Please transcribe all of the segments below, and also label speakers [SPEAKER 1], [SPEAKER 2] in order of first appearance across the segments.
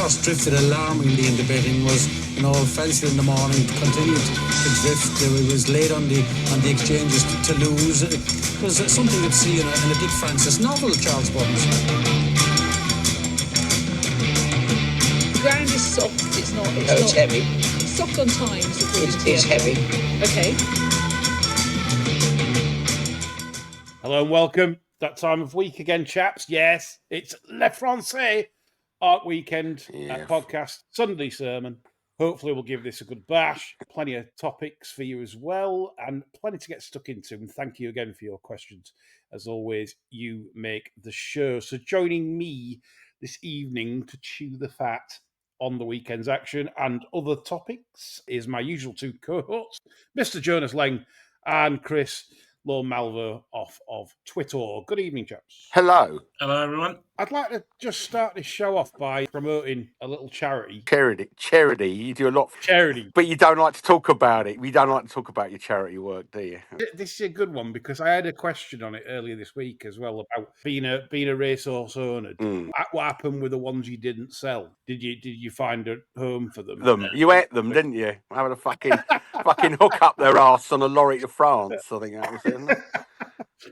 [SPEAKER 1] horse drifted alarmingly in the betting was, Felsted in the morning continued to drift. It was late on the exchanges to lose. It was something you'd see in a Dick Francis novel, Charles Burns.
[SPEAKER 2] The ground is soft. It's not.
[SPEAKER 3] It's heavy.
[SPEAKER 2] It's soft on times.
[SPEAKER 3] It's heavy.
[SPEAKER 2] Okay.
[SPEAKER 4] Hello and welcome. That time of week again, chaps. Yes, it's Le Francais Art Weekend podcast, Sunday sermon. Hopefully we'll give this a good bash. Plenty of topics for you as well, and plenty to get stuck into. And thank you again for your questions. As always, you make the show. So joining me this evening to chew the fat on the weekend's action and other topics is my usual two co-hosts, Mr. Jonas Lang and Chris Lorne Malvo off of Twitter. Good evening, chaps.
[SPEAKER 5] Hello.
[SPEAKER 6] Hello, everyone.
[SPEAKER 4] I'd like to just start this show off by promoting a little charity.
[SPEAKER 5] Charity. You do a lot for
[SPEAKER 4] charity.
[SPEAKER 5] But you don't like to talk about it. We don't like to talk about your charity work, do you?
[SPEAKER 4] This is a good one because I had a question on it earlier this week as well about being a racehorse owner. What happened with the ones you didn't sell? Did you find a home for them?
[SPEAKER 5] You ate them, didn't you? Having a fucking hook up their arse on a lorry to France, I think that was it, isn't it?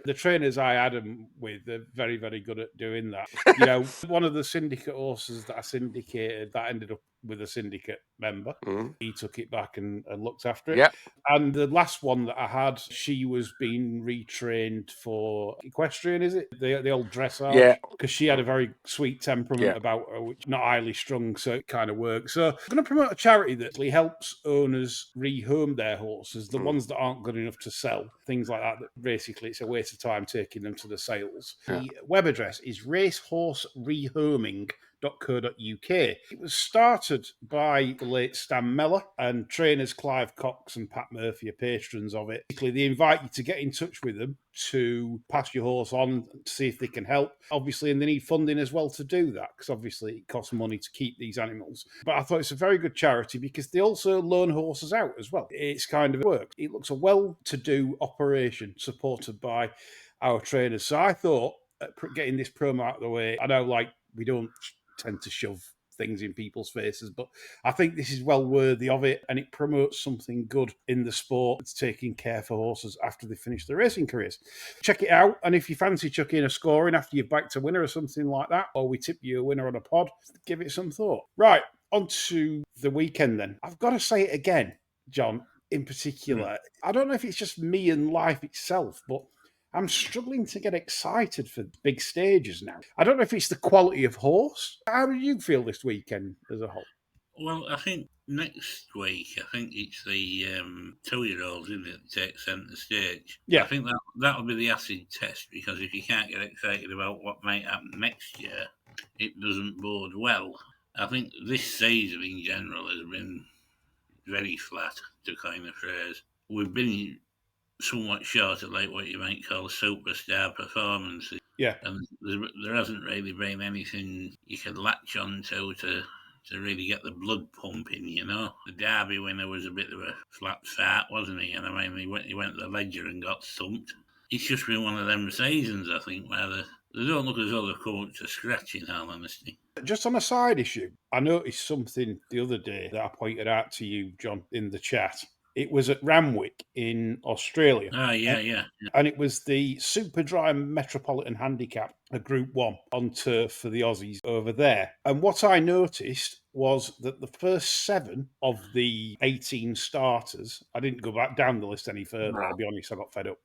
[SPEAKER 4] The trainers I had them with are very, very good at doing that. One of the syndicate horses that I syndicated, that ended up with a syndicate member. He took it back and looked after it.
[SPEAKER 5] Yeah.
[SPEAKER 4] And the last one that I had, she was being retrained for equestrian, is it? The old dressage?
[SPEAKER 5] Yeah.
[SPEAKER 4] Because she had a very sweet temperament about her, which not highly strung, so it kind of works. So I'm going to promote a charity that actually helps owners rehome their horses, the ones that aren't good enough to sell, things like that basically it's a waste of time taking them to the sales. Yeah. The web address is racehorserehoming.co.uk. It was started by the late Stan Mellor, and trainers Clive Cox and Pat Murphy are patrons of it. Basically, they invite you to get in touch with them to pass your horse on to see if they can help. Obviously, and they need funding as well to do that, because obviously it costs money to keep these animals. But I thought it's a very good charity because they also loan horses out as well. It's kind of works. It looks a well-to-do operation supported by our trainers. So I thought, getting this promo out of the way, I know we don't tend to shove things in people's faces, but I think this is well worthy of it, and it promotes something good in the sport. It's taking care for horses after they finish their racing careers. Check it out, and if you fancy chucking a score in after you've backed a winner or something like that, or we tip you a winner on a pod, give it some thought. Right, on to the weekend then. I've got to say it again, John, in particular. I don't know if it's just me and life itself, but I'm struggling to get excited for big stages now. I don't know if it's the quality of horse. How do you feel this weekend as a whole?
[SPEAKER 6] Well, I think next week, it's the 2-year-olds, isn't it, that take centre stage.
[SPEAKER 4] Yeah.
[SPEAKER 6] I think that'll be the acid test, because if you can't get excited about what might happen next year, it doesn't bode well. I think this season in general has been very flat, to coin a phrase. We've been somewhat short of what you might call superstar performances.
[SPEAKER 4] Yeah.
[SPEAKER 6] And there hasn't really been anything you could latch on to really get the blood pumping, The Derby winner was a bit of a flat fart, wasn't he? And he went to the Ledger and got thumped. It's just been one of them seasons, I think, where they don't look as though they've come up to scratch, in all honesty.
[SPEAKER 4] Just on a side issue, I noticed something the other day that I pointed out to you, John, in the chat. It was at Ramwick in Australia.
[SPEAKER 6] Yeah.
[SPEAKER 4] And it was the Super Dry Metropolitan Handicap, a Group 1 on turf for the Aussies over there. And what I noticed was that the first 7 of the 18 starters, I didn't go back down the list any further, I'll be honest, I got fed up.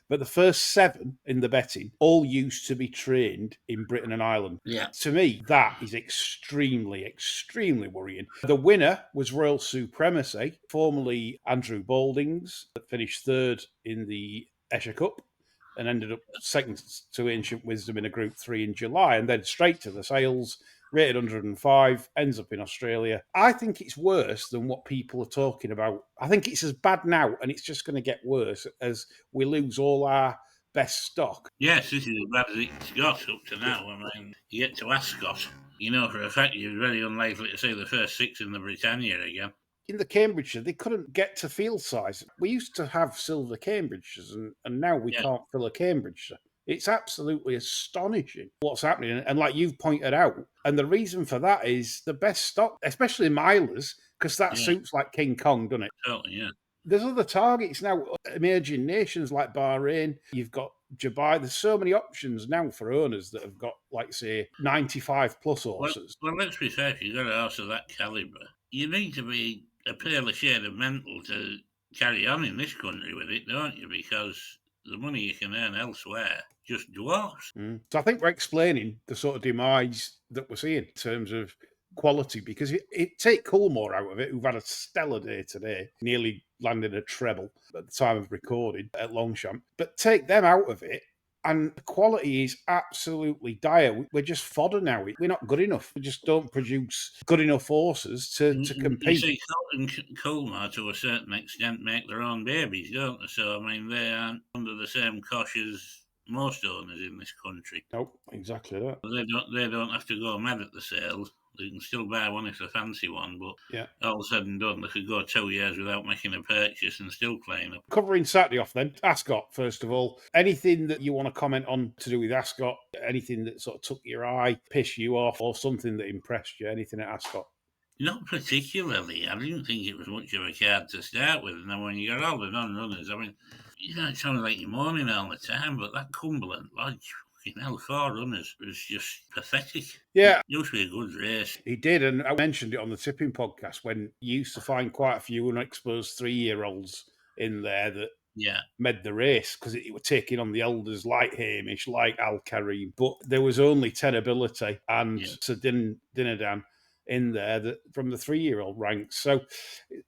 [SPEAKER 4] But the first 7 in the betting all used to be trained in Britain and Ireland.
[SPEAKER 6] Yeah.
[SPEAKER 4] To me, that is extremely, extremely worrying. The winner was Royal Supremacy, formerly Andrew Baldings, that finished 3rd in the Esher Cup and ended up second to Ancient Wisdom in a Group 3 in July, and then straight to the sales, rated 105, ends up in Australia. I think it's worse than what people are talking about. I think it's as bad now, and it's just going to get worse as we lose all our best stock.
[SPEAKER 6] Yes, this is as bad as it's got up to now. I mean, you get to Ascot, for a fact you're very unlikely to see the first 6 in the Britannia again.
[SPEAKER 4] In the Cambridgeshire, they couldn't get to field size. We used to have silver Cambridgeshires, and now we can't fill a Cambridgeshire. It's absolutely astonishing what's happening. And like you've pointed out, and the reason for that is the best stock, especially milers, because that suits like King Kong, doesn't it?
[SPEAKER 6] Totally, yeah.
[SPEAKER 4] There's other targets now, emerging nations like Bahrain. You've got Dubai. There's so many options now for owners that have got, like, say, 95 plus horses.
[SPEAKER 6] Well, let's be fair, if you've got a horse of that calibre, you need to be a paler shade of mental to carry on in this country with it, don't you? Because the money you can earn elsewhere just dwarfs.
[SPEAKER 4] So I think we're explaining the sort of demise that we're seeing in terms of quality, because it take Coolmore out of it, who've had a stellar day today, nearly landed a treble at the time of recording at Longchamp, but take them out of it, and the quality is absolutely dire. We're just fodder now. We're not good enough. We just don't produce good enough horses to compete.
[SPEAKER 6] You see, Coolmore, to a certain extent, make their own babies, don't they? So, I mean, they aren't under the same cosh as most owners in this country.
[SPEAKER 4] Nope, exactly that.
[SPEAKER 6] They don't have to go mad at the sales. They can still buy one if they fancy one, but all said and done, they could go 2 years without making a purchase and still playing up.
[SPEAKER 4] Covering Saturday off then, Ascot, first of all. Anything that you want to comment on to do with Ascot? Anything that sort of took your eye, pissed you off, or something that impressed you? Anything at Ascot?
[SPEAKER 6] Not particularly. I didn't think it was much of a card to start with. And then when you got all the non-runners, I mean, you know, it sounds like you're mourning all the time, but that Cumberland Lodge, fucking hell, 4 runners was just pathetic.
[SPEAKER 4] Yeah.
[SPEAKER 6] It used to be a good race.
[SPEAKER 4] He did, and I mentioned it on the tipping podcast when you used to find quite a few unexposed 3-year-olds in there that made the race, because it were taking on the elders like Hamish, like Al Karim, but there was only 10 ability and Sir Dinadan in there that from the 3-year-old ranks. So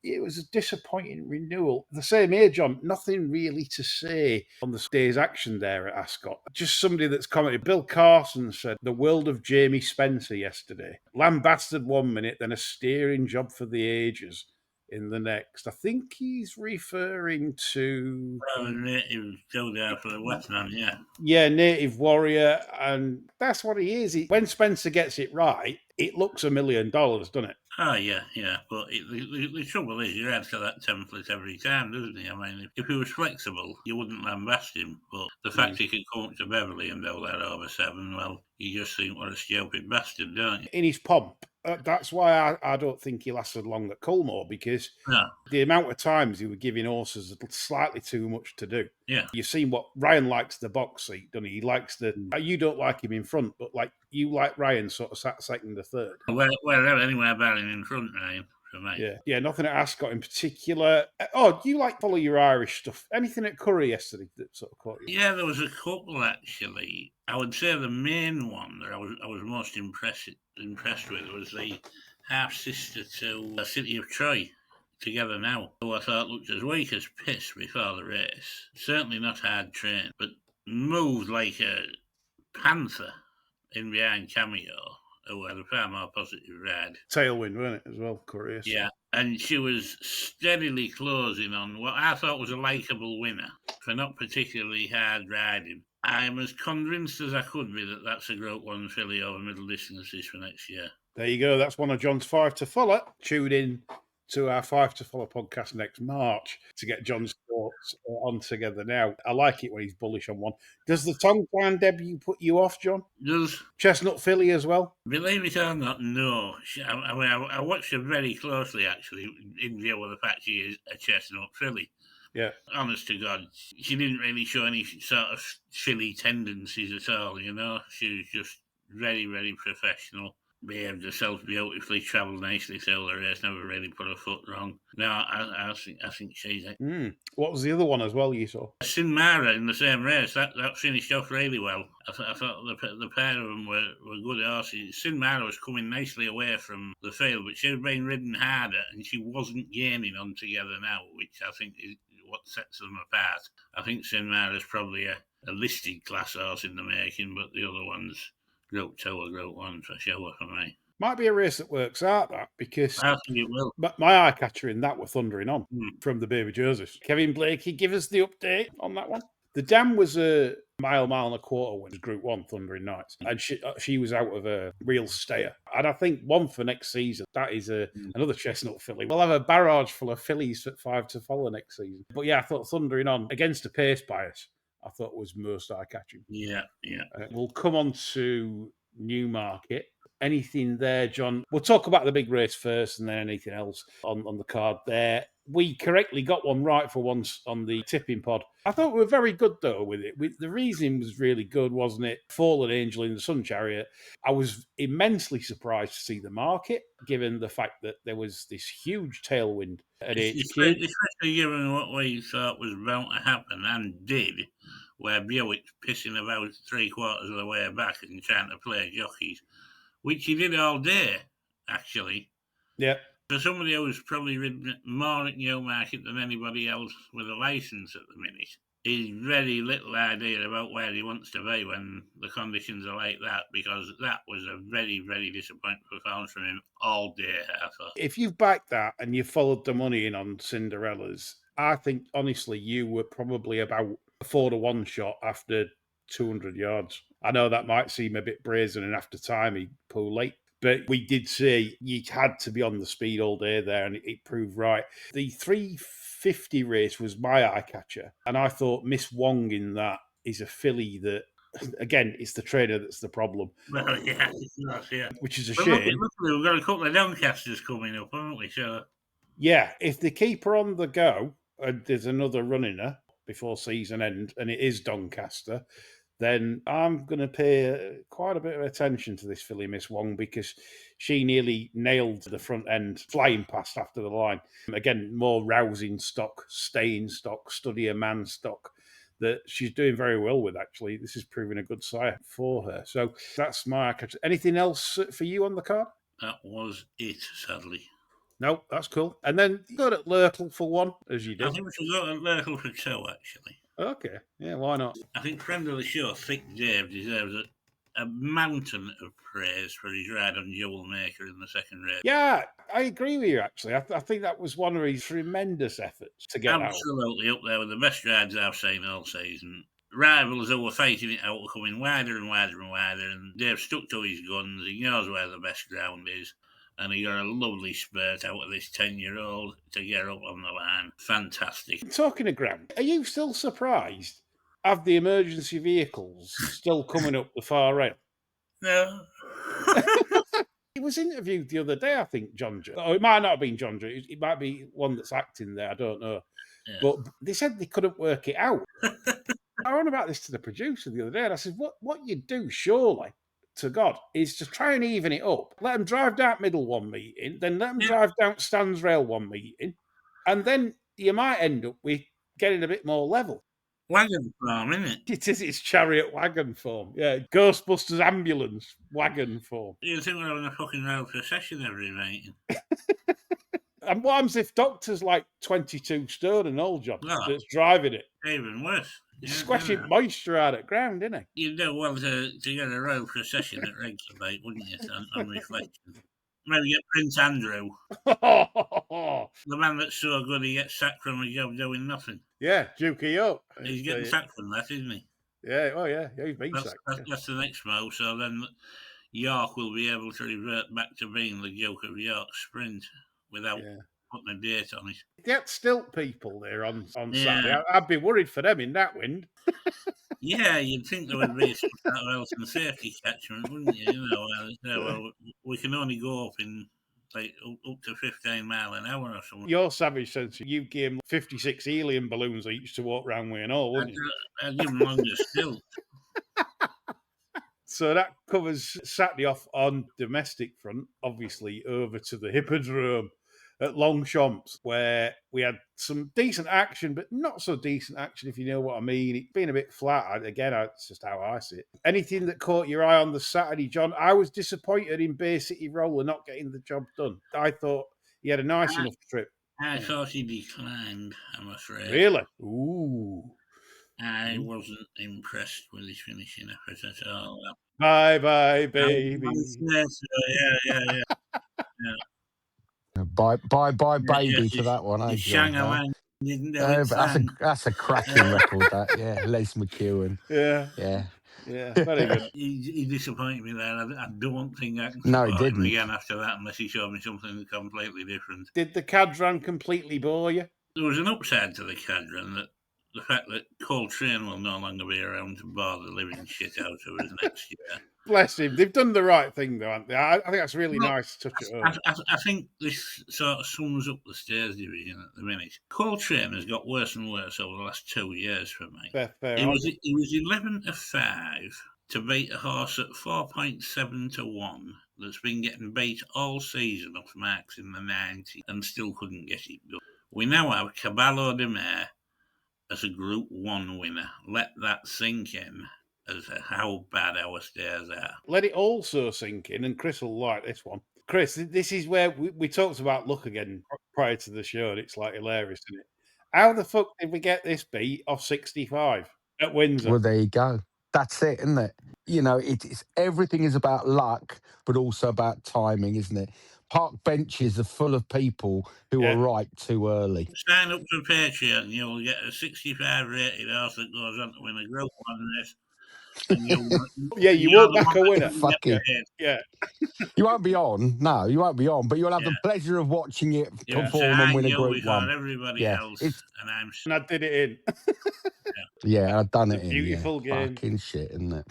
[SPEAKER 4] it was a disappointing renewal. The same age on, nothing really to say on the day's action there at Ascot. Just somebody that's commented. Bill Carson said, the world of Jamie Spencer yesterday. Lambasted 1 minute, then a steering job for the ages in the next. I think he's referring to...
[SPEAKER 6] Native still there for the Westman,
[SPEAKER 4] Yeah, Native Warrior, and that's what he is. When Spencer gets it right, it looks $1 million, doesn't it?
[SPEAKER 6] Oh, yeah. But the trouble is, you're out to that template every time, doesn't he? I mean, if he was flexible, you wouldn't lambast him. But the fact he could come up to Beverley and do that over 7, well, you just think, what a stupid bastard, don't you?
[SPEAKER 4] In his pomp. That's why I don't think he lasted long at Coolmore, because the amount of times he were giving horses slightly too much to do.
[SPEAKER 6] Yeah.
[SPEAKER 4] You've seen what Ryan likes the box seat, doesn't he? He likes the... You don't like him in front, but like you like Ryan sort of sat second or third.
[SPEAKER 6] Well, anywhere about him in front, Ryan.
[SPEAKER 4] Yeah, nothing at Ascot in particular. Oh, do you like follow your Irish stuff? Anything at Curry yesterday that sort of caught you?
[SPEAKER 6] Yeah, there was a couple actually. I would say the main one that I was most impressed with was the half sister to City of Troy, Together Now, who I thought looked as weak as piss before the race. Certainly not hard trained, but moved like a panther in behind Cameo, who had a far more positive ride.
[SPEAKER 4] Tailwind, wasn't it, as well, Curry?
[SPEAKER 6] Yeah, and she was steadily closing on what I thought was a likeable winner for not particularly hard riding. I'm as convinced as I could be that that's a Group 1 filly over middle distances for next year.
[SPEAKER 4] There you go. That's one of John's 5 to follow. Tune in to our 5 to follow podcast next March to get John's thoughts on Together Now. I like it when he's bullish on one. Does the Tongue debut put you off, John?
[SPEAKER 6] Does
[SPEAKER 4] Chestnut filly as well?
[SPEAKER 6] Believe it or not, no. I watched her very closely, actually, in view of the fact she is a chestnut filly.
[SPEAKER 4] Yeah.
[SPEAKER 6] Honest to God, she didn't really show any sort of filly tendencies at all, you know. She was just very, very professional. Behaved herself beautifully, travelled nicely through the race, never really put her foot wrong. No, I think she's it.
[SPEAKER 4] What was the other one as well you saw?
[SPEAKER 6] Sin Mara in the same race, that finished off really well. I thought the pair of them were good horses. Sin Mara was coming nicely away from the field, but she was being ridden harder and she wasn't gaining on Together Now, which I think is what sets them apart. I think Sin Mara is probably a listed class horse in the making, but the other ones, Group 2 or Group 1 for sure for me.
[SPEAKER 4] Might be a race that works out, that, because
[SPEAKER 6] I think it will.
[SPEAKER 4] My eye catcher in that were Thundering On from the Baby Josephs. Kevin Blakey, give us the update on that one. The dam was a mile and a quarter when it was Group 1 Thundering Nights, and she was out of a real stayer. And I think one for next season, that is another chestnut filly. We'll have a barrage full of fillies at 5 to follow next season. But yeah, I thought Thundering On, against a pace bias, I thought was most eye-catching.
[SPEAKER 6] Yeah.
[SPEAKER 4] We'll come on to Newmarket. Anything there, John? We'll talk about the big race first and then anything else on the card there. We correctly got one right for once on the tipping pod. I thought we were very good, though, with it. The reasoning was really good, wasn't it? Fallen Angel in the Sun Chariot. I was immensely surprised to see the market, given the fact that there was this huge tailwind at HQ.
[SPEAKER 6] Especially given what we thought was about to happen and did, where Buick's pissing about 3/4 of the way back and trying to play jockeys, which he did all day, actually.
[SPEAKER 4] Yeah.
[SPEAKER 6] For somebody who's probably ridden more at Newmarket than anybody else with a licence at the minute, he's very little idea about where he wants to be when the conditions are like that, because that was a very, very disappointing performance from him all day, I thought.
[SPEAKER 4] If you've backed that and you followed the money in on Cinderella's, I think, honestly, you were probably about a 4-1 shot after 200 yards. I know that might seem a bit brazen and after time he pulled late, but we did say you had to be on the speed all day there, and it proved right. The 350 race was my eye catcher, and I thought Miss Wong in that is a filly that, again, it's the trainer that's the problem.
[SPEAKER 6] Well, yeah, yeah.
[SPEAKER 4] Which is a
[SPEAKER 6] But
[SPEAKER 4] shame.
[SPEAKER 6] luckily, we've got a couple of Doncasters coming up, haven't we? So,
[SPEAKER 4] yeah, if they keep her on the go, and there's another run in her before season end, and it is Doncaster, then I'm going to pay quite a bit of attention to this filly, Miss Wong, because she nearly nailed the front end, flying past after the line. Again, more rousing stock, staying stock, study a man stock that she's doing very well with, actually. This is proving a good sire for her. So that's my catch. Anything else for you on the card?
[SPEAKER 6] That was it, sadly.
[SPEAKER 4] No, that's cool. And then you got at Lurkle for one, as you did.
[SPEAKER 6] I think we should go at Lurkle for two, actually.
[SPEAKER 4] Okay, yeah, why not?
[SPEAKER 6] I think friend of the show, Thick Dave, deserves a mountain of praise for his ride on Jewel Maker in the second race.
[SPEAKER 4] Yeah, I agree with you, actually. I think that was one of his tremendous efforts to get
[SPEAKER 6] Absolutely up there with the best rides I've seen all season. Rivals who were fighting it out were coming wider and wider and wider, and Dave stuck to his guns. He knows where the best ground is, and he got a lovely spurt out of this 10-year-old to get up on the line. Fantastic.
[SPEAKER 4] Talking of ground, are you still surprised? Have the emergency vehicles still coming up the far rail?
[SPEAKER 6] No.
[SPEAKER 4] He was interviewed the other day, I think, John. Oh, it might not have been John. It might be one that's acting there. I don't know. Yeah. But they said they couldn't work it out. I ran about this to the producer the other day, and I said, what you do, surely, to God, is to try and even it up. Let them drive down middle one meeting, then let them drive down Stands Rail one meeting, and then you might end up with getting a bit more level.
[SPEAKER 6] Wagon form, isn't it?
[SPEAKER 4] It is. It's chariot wagon form. Yeah, Ghostbusters ambulance wagon form.
[SPEAKER 6] You think we're having a fucking rail procession every meeting?
[SPEAKER 4] And what happens if Doctor's like 22 stone and all, John, that's driving it?
[SPEAKER 6] Even worse.
[SPEAKER 4] He's squashing moisture out of ground, isn't he?
[SPEAKER 6] You'd do well to get a rail procession at Regulate, wouldn't you, on reflection? Maybe get Prince Andrew. The man that's so good he gets sacked from a job doing nothing.
[SPEAKER 4] Yeah, Dukey up.
[SPEAKER 6] He's getting sacked from that, isn't he?
[SPEAKER 4] Yeah, oh yeah, he's been sacked.
[SPEAKER 6] That's the next move. So then York will be able to revert back to being the Duke of York sprint without putting a date on it.
[SPEAKER 4] Get stilt people there on Saturday. I'd be worried for them in that wind.
[SPEAKER 6] Yeah, you'd think there would be some kind of health and safety catchment, wouldn't you? You know, well, we can only go up in like up to 15 mile an hour or something.
[SPEAKER 4] Your savage sense, you gave them 56 helium balloons each to walk round with and all, wouldn't you?
[SPEAKER 6] I'd give them longer still.
[SPEAKER 4] So that covers Saturday off on domestic front, obviously over to the Hippodrome at Longchamps, where we had some decent action, but not so decent action, if you know what I mean. It's been a bit flat. Again, it's just how I see it. Anything that caught your eye on the Saturday, John? I was disappointed in Bay City Roller not getting the job done. I thought he had a nice enough trip.
[SPEAKER 6] I thought he declined, I'm afraid.
[SPEAKER 4] Really? Ooh.
[SPEAKER 6] I wasn't impressed with his finishing effort at all.
[SPEAKER 4] Bye, baby.
[SPEAKER 6] Yeah.
[SPEAKER 3] Bye, baby to that one.
[SPEAKER 6] Shangalang didn't do it.
[SPEAKER 3] But that's a cracking record, that. Yeah, Lace McEwen.
[SPEAKER 4] Yeah, very good.
[SPEAKER 6] He disappointed me there. I don't think I can
[SPEAKER 3] support
[SPEAKER 6] him again after that unless he showed me something completely different.
[SPEAKER 4] Did the Cadran completely bore you?
[SPEAKER 6] There was an upside to the Cadran that the fact that Coltrane will no longer be around to bore the living shit out of us next year.
[SPEAKER 4] Bless him. They've done the right thing, though, haven't they? I think that's really
[SPEAKER 6] Well,
[SPEAKER 4] nice to touch it home.
[SPEAKER 6] I think this sort of sums up the Stairs division at the minute. Coltrane has got worse and worse over the last 2 years for me.
[SPEAKER 4] Fair
[SPEAKER 6] He was 11 to 5 to beat a horse at 4.7 to 1 that's been getting beat all season off marks in the 90s and still couldn't get it done. We now have Caballo de Mare as a Group 1 winner. Let that sink in as to how bad our Stairs are.
[SPEAKER 4] Let it also sink in, and Chris will like this one. Chris, this is where we talked about luck again prior to the show, and it's like hilarious, isn't it? How the fuck did we get this beat off 65 at Windsor?
[SPEAKER 3] Well, there you go. That's it, isn't it? You know, it's everything is about luck, but also about timing, isn't it? Park benches are full of people who are right too early.
[SPEAKER 6] Sign up for Patreon, and you'll get a 65 rated horse that goes on to win a Group 1 race. And
[SPEAKER 4] you won't back a winner.
[SPEAKER 3] Yeah. You won't be on. No, you won't be on, but you'll have the pleasure of watching it perform and win a Group 1.
[SPEAKER 6] Everybody else,
[SPEAKER 4] and I did it in.
[SPEAKER 3] I've done it in.
[SPEAKER 4] Beautiful game.
[SPEAKER 3] Fucking shit, isn't it?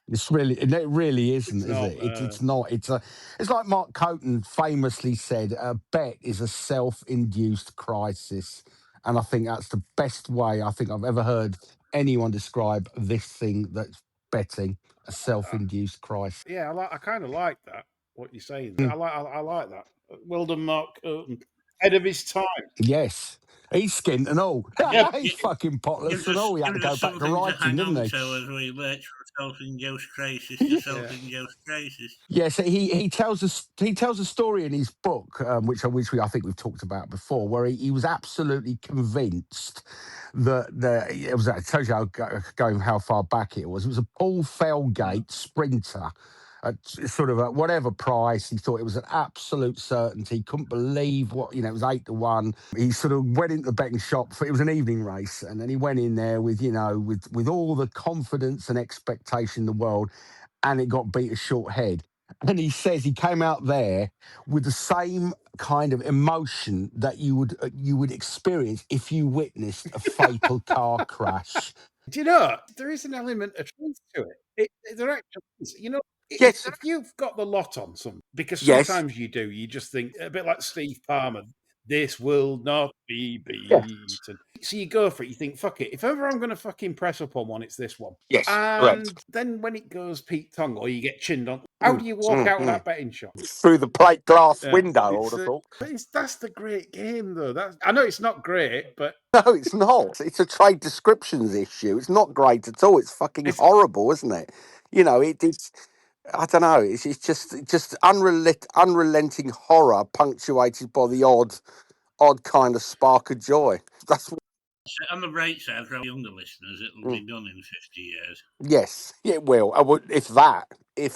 [SPEAKER 3] It really isn't, is it? It's not. It's like Mark Coton famously said, a bet is a self-induced crisis. And I think that's the best way I think I've ever heard anyone describe this thing that's betting, a self-induced crisis.
[SPEAKER 4] Yeah, I kind of like that, what you're saying. I like that. Well done, Mark Coton. Ahead of his time.
[SPEAKER 3] Yes. He's skint and all. He's fucking potless and all. He had to go back to writing, didn't he?
[SPEAKER 6] So as we lurch from self-induced crisis to self-induced crisis.
[SPEAKER 3] Yes, he tells a story in his book, which I think we've talked about before, where he was absolutely convinced that it was. It tells you going how far back it was. It was a Paul Felgate sprinter. At sort of at whatever price, he thought it was an absolute certainty. Couldn't believe what, it was 8 to 1. He sort of went into the betting shop it was an evening race, and then he went in there with all the confidence and expectation in the world, and it got beat a short head. And he says he came out there with the same kind of emotion that you would experience if you witnessed a fatal car crash.
[SPEAKER 4] Do you know, there is an element of truth to it. There actually is.
[SPEAKER 5] Yes.
[SPEAKER 4] If you've got the lot on something, because sometimes you do, you just think, a bit like Steve Palmer, this will not be beaten. So you go for it, you think, fuck it, if ever I'm going to fucking press up on one, it's this one.
[SPEAKER 5] Yes,
[SPEAKER 4] and
[SPEAKER 5] correct.
[SPEAKER 4] Then when it goes Pete Tongue or you get chinned on, how do you walk out of that betting shop?
[SPEAKER 5] Through the plate glass window, I would have thought.
[SPEAKER 4] That's the great game, though. I know it's not great, but...
[SPEAKER 5] No, it's not. It's a trade descriptions issue. It's not great at all. It's fucking horrible, isn't it? It's... I don't know. It's just unrelenting horror, punctuated by the odd kind of spark of joy. That's
[SPEAKER 6] on the bright side for our younger listeners. It'll be done in 50 years.
[SPEAKER 5] Yes, it will. If that.
[SPEAKER 4] I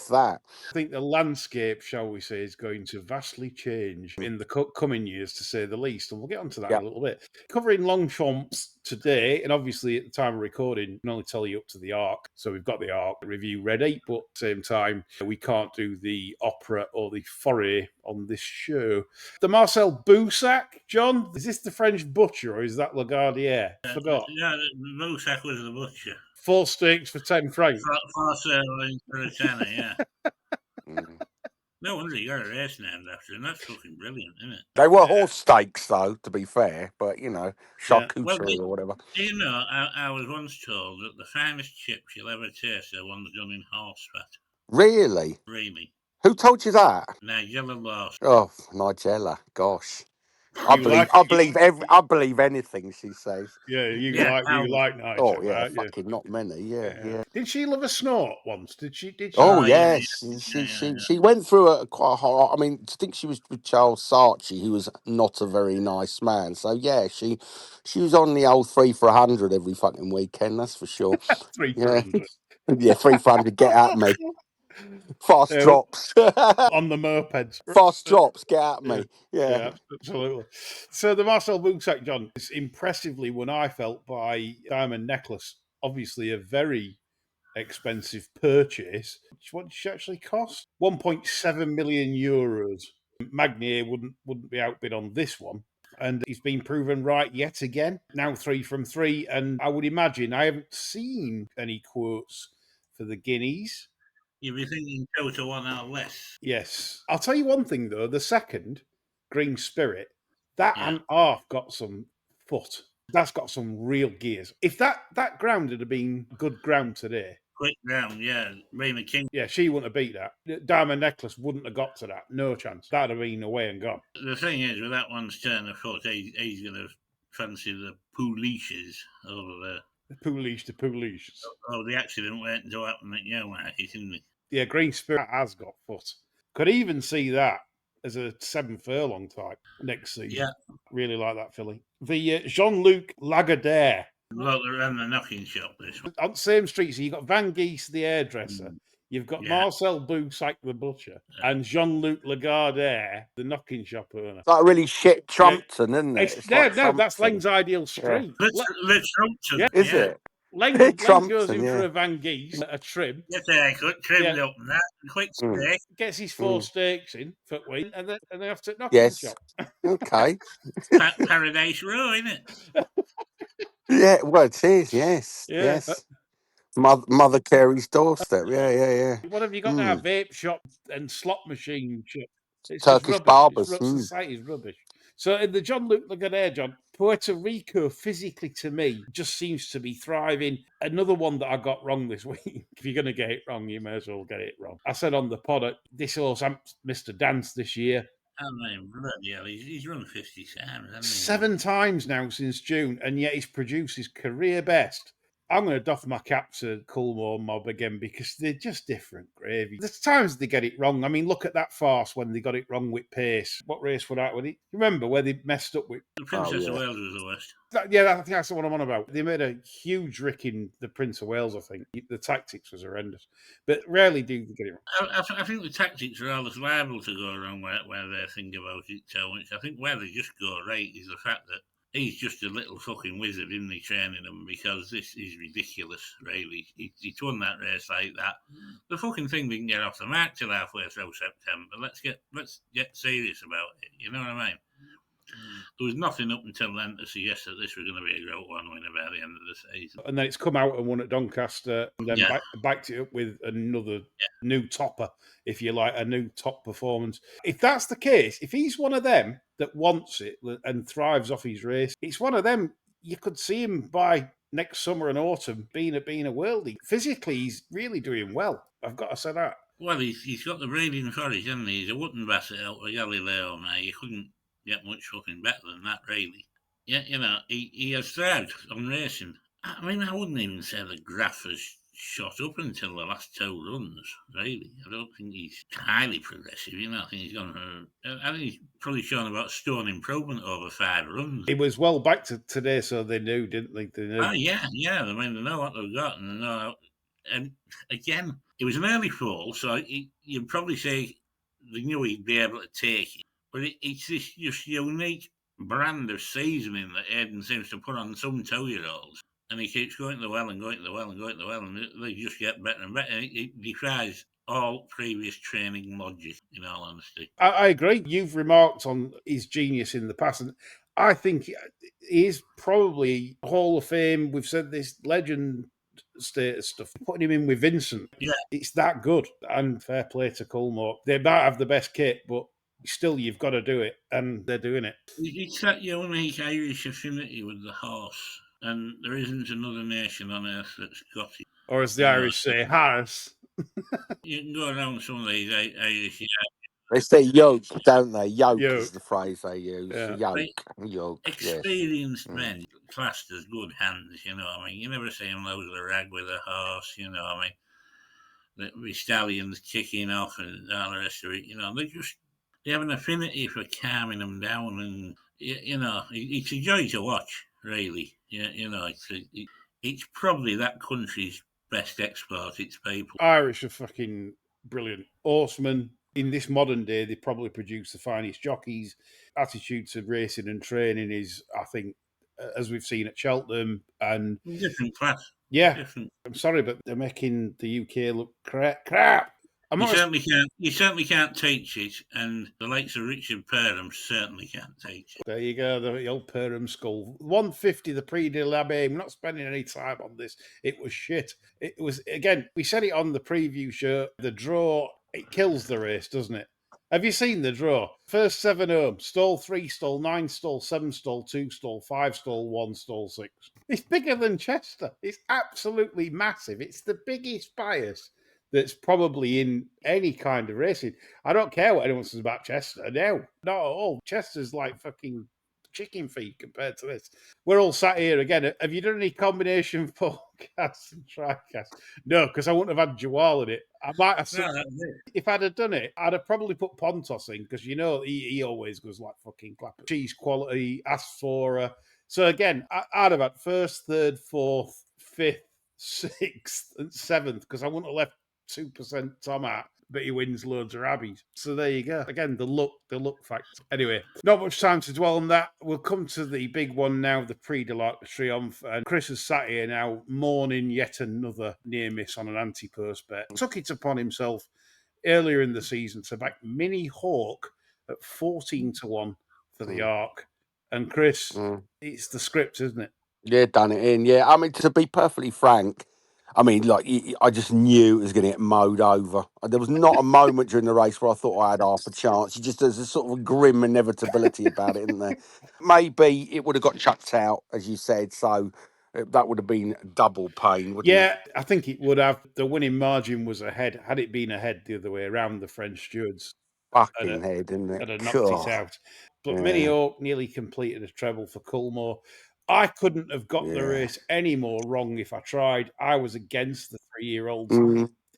[SPEAKER 4] think the landscape, shall we say, is going to vastly change in the coming years, to say the least. And we'll get onto that in a little bit. Covering Longchamps today, and obviously at the time of recording, I can only tell you up to the Arc. So we've got the Arc review ready, but at the same time, we can't do the opera or the foray on this show. The Marcel Boussac, John, is this the French butcher or is that Lagardière? Forgot.
[SPEAKER 6] Yeah, Boussac was the butcher.
[SPEAKER 4] 4 steaks for 10 francs.
[SPEAKER 6] 4 sirloins for a tenner, yeah. No wonder you got a race named after him. That's fucking brilliant, isn't it?
[SPEAKER 5] They were horse steaks, though, to be fair, but, charcuterie or whatever.
[SPEAKER 6] I was once told that the finest chips you'll ever taste are ones done in horse fat.
[SPEAKER 5] Really?
[SPEAKER 6] Really.
[SPEAKER 5] Who told you that?
[SPEAKER 6] Nigella Lawson.
[SPEAKER 5] Oh, Nigella, gosh. I believe anything she says.
[SPEAKER 4] Yeah, you like Nigella.
[SPEAKER 5] Oh yeah, fucking not many. Yeah.
[SPEAKER 4] Did she love a snort once? Did she?
[SPEAKER 5] Oh yes, she went through quite a hard. I mean, I think she was with Charles Saatchi, who was not a very nice man. So yeah, she was on the old 3 for 100 every fucking weekend. That's for sure.
[SPEAKER 4] 3 for 100.
[SPEAKER 5] Yeah, 3 for 100. Get at me. Fast drops
[SPEAKER 4] on the mopeds.
[SPEAKER 5] Fast drops, get at me. Yeah,
[SPEAKER 4] absolutely. So the Marcel Boussac, John, is impressively won, I felt, by Diamond Necklace. Obviously, a very expensive purchase. What did she actually cost? 1.7 million euros. Magnier wouldn't be outbid on this one. and he's been proven right yet again. Now 3 from 3, and I would imagine I haven't seen any quotes for the Guineas.
[SPEAKER 6] You'd be thinking 2 to 1 or less.
[SPEAKER 4] Yes. I'll tell you one thing, though. The second, Green Spirit, that
[SPEAKER 6] Yeah.
[SPEAKER 4] and half got some foot. That's got some real gears. If that ground had been good ground today,
[SPEAKER 6] Quick round, yeah. Raymond King.
[SPEAKER 4] yeah, she wouldn't have beat that. Diamond Necklace wouldn't have got to that. No chance. That'd have been away and gone.
[SPEAKER 6] The thing is, with that one's turn of foot, he's going to fancy the Pouliches over there.
[SPEAKER 4] The Pouliches.
[SPEAKER 6] Oh, the accident waiting to happen at Newmarket, isn't it?
[SPEAKER 4] Yeah, Green Spirit has got foot. Could even see that as a 7 furlong type next season.
[SPEAKER 6] Yeah.
[SPEAKER 4] Really like that filly. The Jean-Luc Lagardère.
[SPEAKER 6] Well, they're in the knocking shop this one.
[SPEAKER 4] On the same street, so you've got Van Geese, the hairdresser. You've got
[SPEAKER 6] Yeah.
[SPEAKER 4] Marcel Boussac, the butcher, and Jean-Luc Lagardère, the knocking shop owner.
[SPEAKER 5] It's like really shit Trumpton, isn't it?
[SPEAKER 4] It's,
[SPEAKER 5] like
[SPEAKER 4] no, that's
[SPEAKER 5] Trumpton.
[SPEAKER 4] Lang's ideal street.
[SPEAKER 6] Let's Trumpton.
[SPEAKER 4] Yeah.
[SPEAKER 5] Is it?
[SPEAKER 4] Lang
[SPEAKER 5] Trumpton,
[SPEAKER 4] goes in
[SPEAKER 5] yeah.
[SPEAKER 4] for a Van Geese, a trim,
[SPEAKER 6] Get a haircut, trimmed up and that, quick steak.
[SPEAKER 4] gets his 4 steaks in, foot wing, and then off to knocking
[SPEAKER 5] Yes.
[SPEAKER 4] shop.
[SPEAKER 5] Okay.
[SPEAKER 6] Paradise Row, isn't it?
[SPEAKER 5] Yeah, well, it is, yes.
[SPEAKER 4] Yeah.
[SPEAKER 5] Yes. Mother Carey's doorstep. Yeah.
[SPEAKER 4] What have you got now? Vape shop and slot machine shop. It's
[SPEAKER 5] Turkish
[SPEAKER 4] just rubbish.
[SPEAKER 5] barbers,
[SPEAKER 4] Society is rubbish. So in the Jean-Luc Lagardère, John, Puerto Rico physically to me just seems to be thriving. Another one that I got wrong this week. If you're going to get it wrong, you may as well get it wrong. I said on the pod, this horse missed a dance this year.
[SPEAKER 6] I mean, bloody hell, he's run 50 times, hasn't he?
[SPEAKER 4] 7 times now since June, and yet he's produced his career best. I'm going to doff my cap to Coolmore Mob again because they're just different gravy. There's times they get it wrong. I mean, look at that farce when they got it wrong with Pace. What race was that? Remember where they messed up with?
[SPEAKER 6] The Princess of Wales was the worst.
[SPEAKER 4] I think that's the one I'm on about. They made a huge rick in the Prince of Wales, I think. The tactics was horrendous. But rarely do they get it wrong.
[SPEAKER 6] I think the tactics are always liable to go wrong where they think about it so much. I think where they just go right is the fact that he's just a little fucking wizard, isn't he, training them? Because this is ridiculous, really. He's won that race like that. The fucking thing didn't get off the mark till halfway through September. Let's get serious about it. You know what I mean? There was nothing up until then to suggest that this was going to be a Group 1 winner by the end of the season.
[SPEAKER 4] And then it's come out and won at Doncaster, and then backed it up with another new topper, if you like, a new top performance. If that's the case, if he's one of them that wants it and thrives off his race, it's one of them, you could see him by next summer and autumn being a worldie. Physically, he's really doing well. I've got to say that.
[SPEAKER 6] Well, he's got the breeding for it, hasn't he? He's a Wootton Bassett out with Galileo now. You couldn't get much fucking better than that, really. Yeah, you know, he has thrived on racing. I mean, I wouldn't even say the graph has shot up until the last 2 runs, really. I don't think he's highly progressive, you know. I think he's gone I think he's probably shown about stone improvement over 5 runs.
[SPEAKER 4] He was well back to today, so they knew, didn't they? They knew.
[SPEAKER 6] Oh, yeah. I mean, they know what they've got, and they know. And again, it was an early fall, so you'd probably say they knew he'd be able to take it. But it's this just unique brand of seasoning that Aidan seems to put on some 2-year-olds. And he keeps going to the well and going to the well and going to the well, and they just get better and better. It defies all previous training logic, in all honesty.
[SPEAKER 4] I agree. You've remarked on his genius in the past, and I think he is probably Hall of Fame. We've said this legend status stuff. Putting him in with Vincent, it's that good. And fair play to Coolmore. They might have the best kit, but still, you've got to do it, and they're doing it.
[SPEAKER 6] It's that unique Irish affinity with the horse, and there isn't another nation on earth that's got it.
[SPEAKER 4] Or as the Irish say, Harris.
[SPEAKER 6] You can go around some of these Irish.
[SPEAKER 5] They say yoke, don't they? Yoke is the phrase they use.
[SPEAKER 4] Yeah.
[SPEAKER 5] Yoke.
[SPEAKER 6] Experienced men classed as good hands, you know what I mean? You never see them lose the rag with a horse, you know what I mean? The stallions kicking off and all the rest of it, you know, they have an affinity for calming them down, and you know, it's a joy to watch, really. You know, it's probably that country's best export, its people.
[SPEAKER 4] Irish are fucking brilliant. Horsemen, in this modern day, they probably produce the finest jockeys. Attitude to racing and training is, I think, as we've seen at Cheltenham, and
[SPEAKER 6] different class.
[SPEAKER 4] Yeah,
[SPEAKER 6] different.
[SPEAKER 4] I'm sorry, but they're making the UK look crap.
[SPEAKER 6] You certainly can't teach it, and the likes of Richard Perham certainly can't teach it.
[SPEAKER 4] There you go, the old Perham skull. 150, the Prix de l'Abbé. I'm not spending any time on this. It was shit. It was, again, we said it on the preview show. The draw, it kills the race, doesn't it? Have you seen the draw? First 7 home, stall 3, stall 9, stall 7, stall 2, stall 5, stall 1, stall 6. It's bigger than Chester. It's absolutely massive. It's the biggest bias that's probably in any kind of racing. I don't care what anyone says about Chester. No, not at all. Chester's like fucking chicken feed compared to this. We're all sat here again. Have you done any combination forecasts and tricasts? No, because I wouldn't have had Jawal in it. I might have. If I'd have done it, I'd have probably put Pontos in because you know he always goes like fucking clapper. Cheese quality, Asphora. So again, I'd have had first, third, fourth, fifth, sixth, and seventh because I wouldn't have left 2% Tom out, but he wins loads of Abbeys. So there you go. Again, the look factor. Anyway, not much time to dwell on that. We'll come to the big one now, the Prix de l'Arc de Triomphe. And Chris has sat here now mourning yet another near miss on an anti-post bet. Took it upon himself earlier in the season to back Mini Hawk at 14-1 for the Arc. And Chris, it's the script, isn't it?
[SPEAKER 5] Yeah, done it in. Yeah, I mean, to be perfectly frank, I mean, like, I just knew it was going to get mowed over. There was not a moment during the race where I thought I had half a chance. There's a sort of a grim inevitability about it, isn't there? Maybe it would have got chucked out, as you said, so that would have been double pain, wouldn't it?
[SPEAKER 4] Yeah, I think it would have. The winning margin was ahead. Had it been ahead the other way around, the French stewards
[SPEAKER 5] Fucking head, isn't it?
[SPEAKER 4] had knocked it out. But Mini Hawk nearly completed a treble for Coolmore. I couldn't have got the race any more wrong if I tried. I was against the 3-year-olds.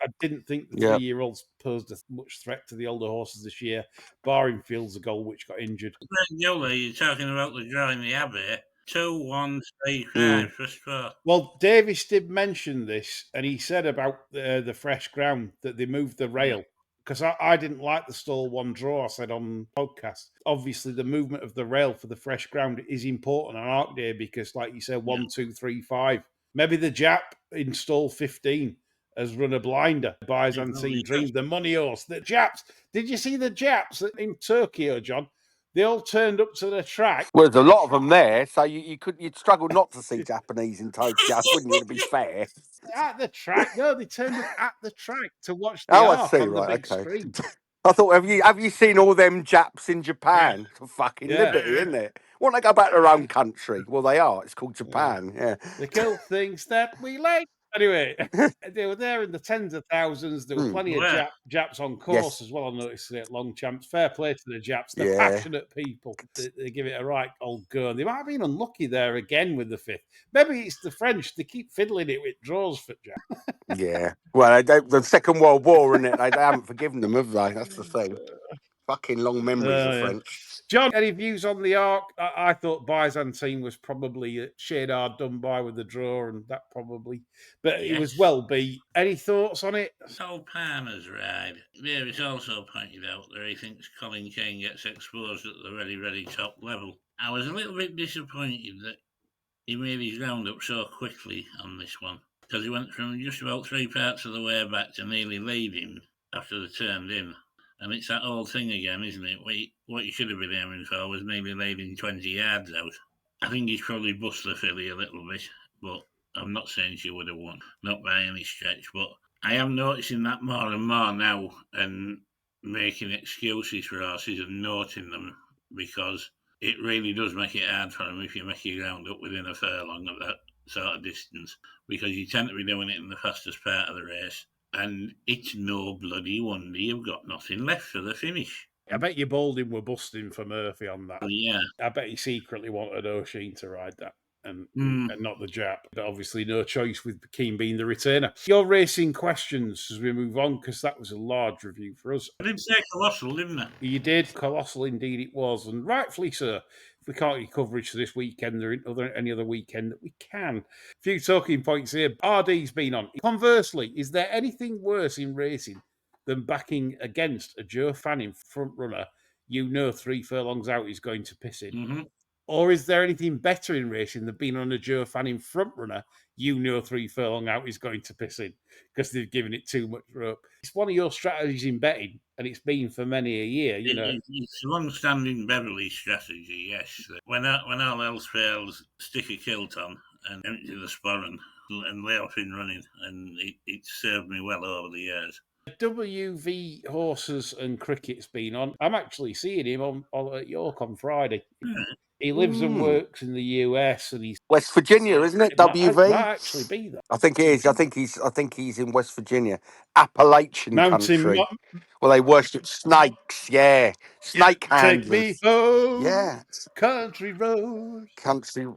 [SPEAKER 4] I didn't think the 3-year-olds posed as much threat to the older horses this year, barring Fields a goal, which got injured.
[SPEAKER 6] Yola, you're talking about the draw in the Abbey. 2-1-3-5 for sport.
[SPEAKER 4] Well, Davis did mention this, and he said about the fresh ground that they moved the rail. Because I didn't like the stall 1 draw, I said on podcast. Obviously, the movement of the rail for the fresh ground is important on Arc Day because, like you said, 1, 2, 3, 5. Maybe the Jap in stall 15 has run a blinder. Byzantine Dream, the money horse. The Japs. Did you see the Japs in Tokyo, John? They all turned up to the track.
[SPEAKER 5] Well, there's a lot of them there, so you'd struggle not to see Japanese in Tokyo, wouldn't you, to be fair?
[SPEAKER 4] At the track. No, they turned up at the track to watch the
[SPEAKER 5] I
[SPEAKER 4] Arc
[SPEAKER 5] see,
[SPEAKER 4] on
[SPEAKER 5] right,
[SPEAKER 4] the big
[SPEAKER 5] okay.
[SPEAKER 4] screen.
[SPEAKER 5] I thought, have you seen all them Japs in Japan? Fucking liberty, isn't it? Want to go back to their own country? Well, they are. It's called Japan. Yeah.
[SPEAKER 4] The kill things that we like. Anyway, they were there in the tens of thousands. There were plenty of Japs on course as well. I noticed it at Longchamps. Fair play to the Japs. They're passionate people. They give it a right old go. And they might have been unlucky there again with the 5th. Maybe it's the French. They keep fiddling it with draws for Japs.
[SPEAKER 5] Yeah. Well, the Second World War, isn't it? They haven't forgiven them, have they? That's the thing. Fucking long memories of French.
[SPEAKER 4] John, any views on the Arc? I thought Byzantine was probably a shade hard done by with the draw, and that probably, but it was well beat. Any thoughts on it?
[SPEAKER 6] Sol Palmer's ride. Davis also pointed out that he thinks Colin Kane gets exposed at the very top level. I was a little bit disappointed that he made his round up so quickly on this one, because he went from just about 3 parts of the way back to nearly leading after they turned in. And it's that old thing again, isn't it? What you should have been aiming for was maybe leading 20 yards out. I think he's probably bust the filly a little bit, but I'm not saying she would have won, not by any stretch. But I am noticing that more and more now, and making excuses for horses and noting them, because it really does make it hard for them if you make your ground up within a furlong of that sort of distance, because you tend to be doing it in the fastest part of the race. And it's no bloody wonder you've got nothing left for the finish.
[SPEAKER 4] I bet you Baldwin were busting for Murphy on that.
[SPEAKER 6] Yeah.
[SPEAKER 4] I bet he secretly wanted O'Sheen to ride that and not the Jap. But obviously no choice with Keane being the returner. Your racing questions as we move on, because that was a large review for us.
[SPEAKER 6] I did say colossal, didn't I?
[SPEAKER 4] You did. Colossal indeed it was, and rightfully so. If we can't get coverage for this weekend or any other weekend that we can. A few talking points here. RD's been on. Conversely, is there anything worse in racing than backing against a Joe Fanning front runner 3 furlongs out is going to piss in?
[SPEAKER 6] Mm-hmm.
[SPEAKER 4] Or is there anything better in racing than being on a Joe Fanning front runner you know 3 furlong out he's going to piss in because they've given it too much rope. It's one of your strategies in betting, and it's been for many a year.
[SPEAKER 6] It's a long-standing Beverley strategy. Yes, when all else fails, stick a kilt on and empty the sporran and lay off in running, and it served me well over the years.
[SPEAKER 4] WV Horses and Cricket's been on. I'm actually seeing him at York on Friday. He lives and works in the US, and he's
[SPEAKER 5] West Virginia, isn't it? WV
[SPEAKER 4] might actually be that.
[SPEAKER 5] I think it is. I think he's in West Virginia, Appalachian country. Well, they worship snakes. Yeah, snake handlers.
[SPEAKER 4] Take me home.
[SPEAKER 5] Yeah,
[SPEAKER 4] country road.
[SPEAKER 5] Country.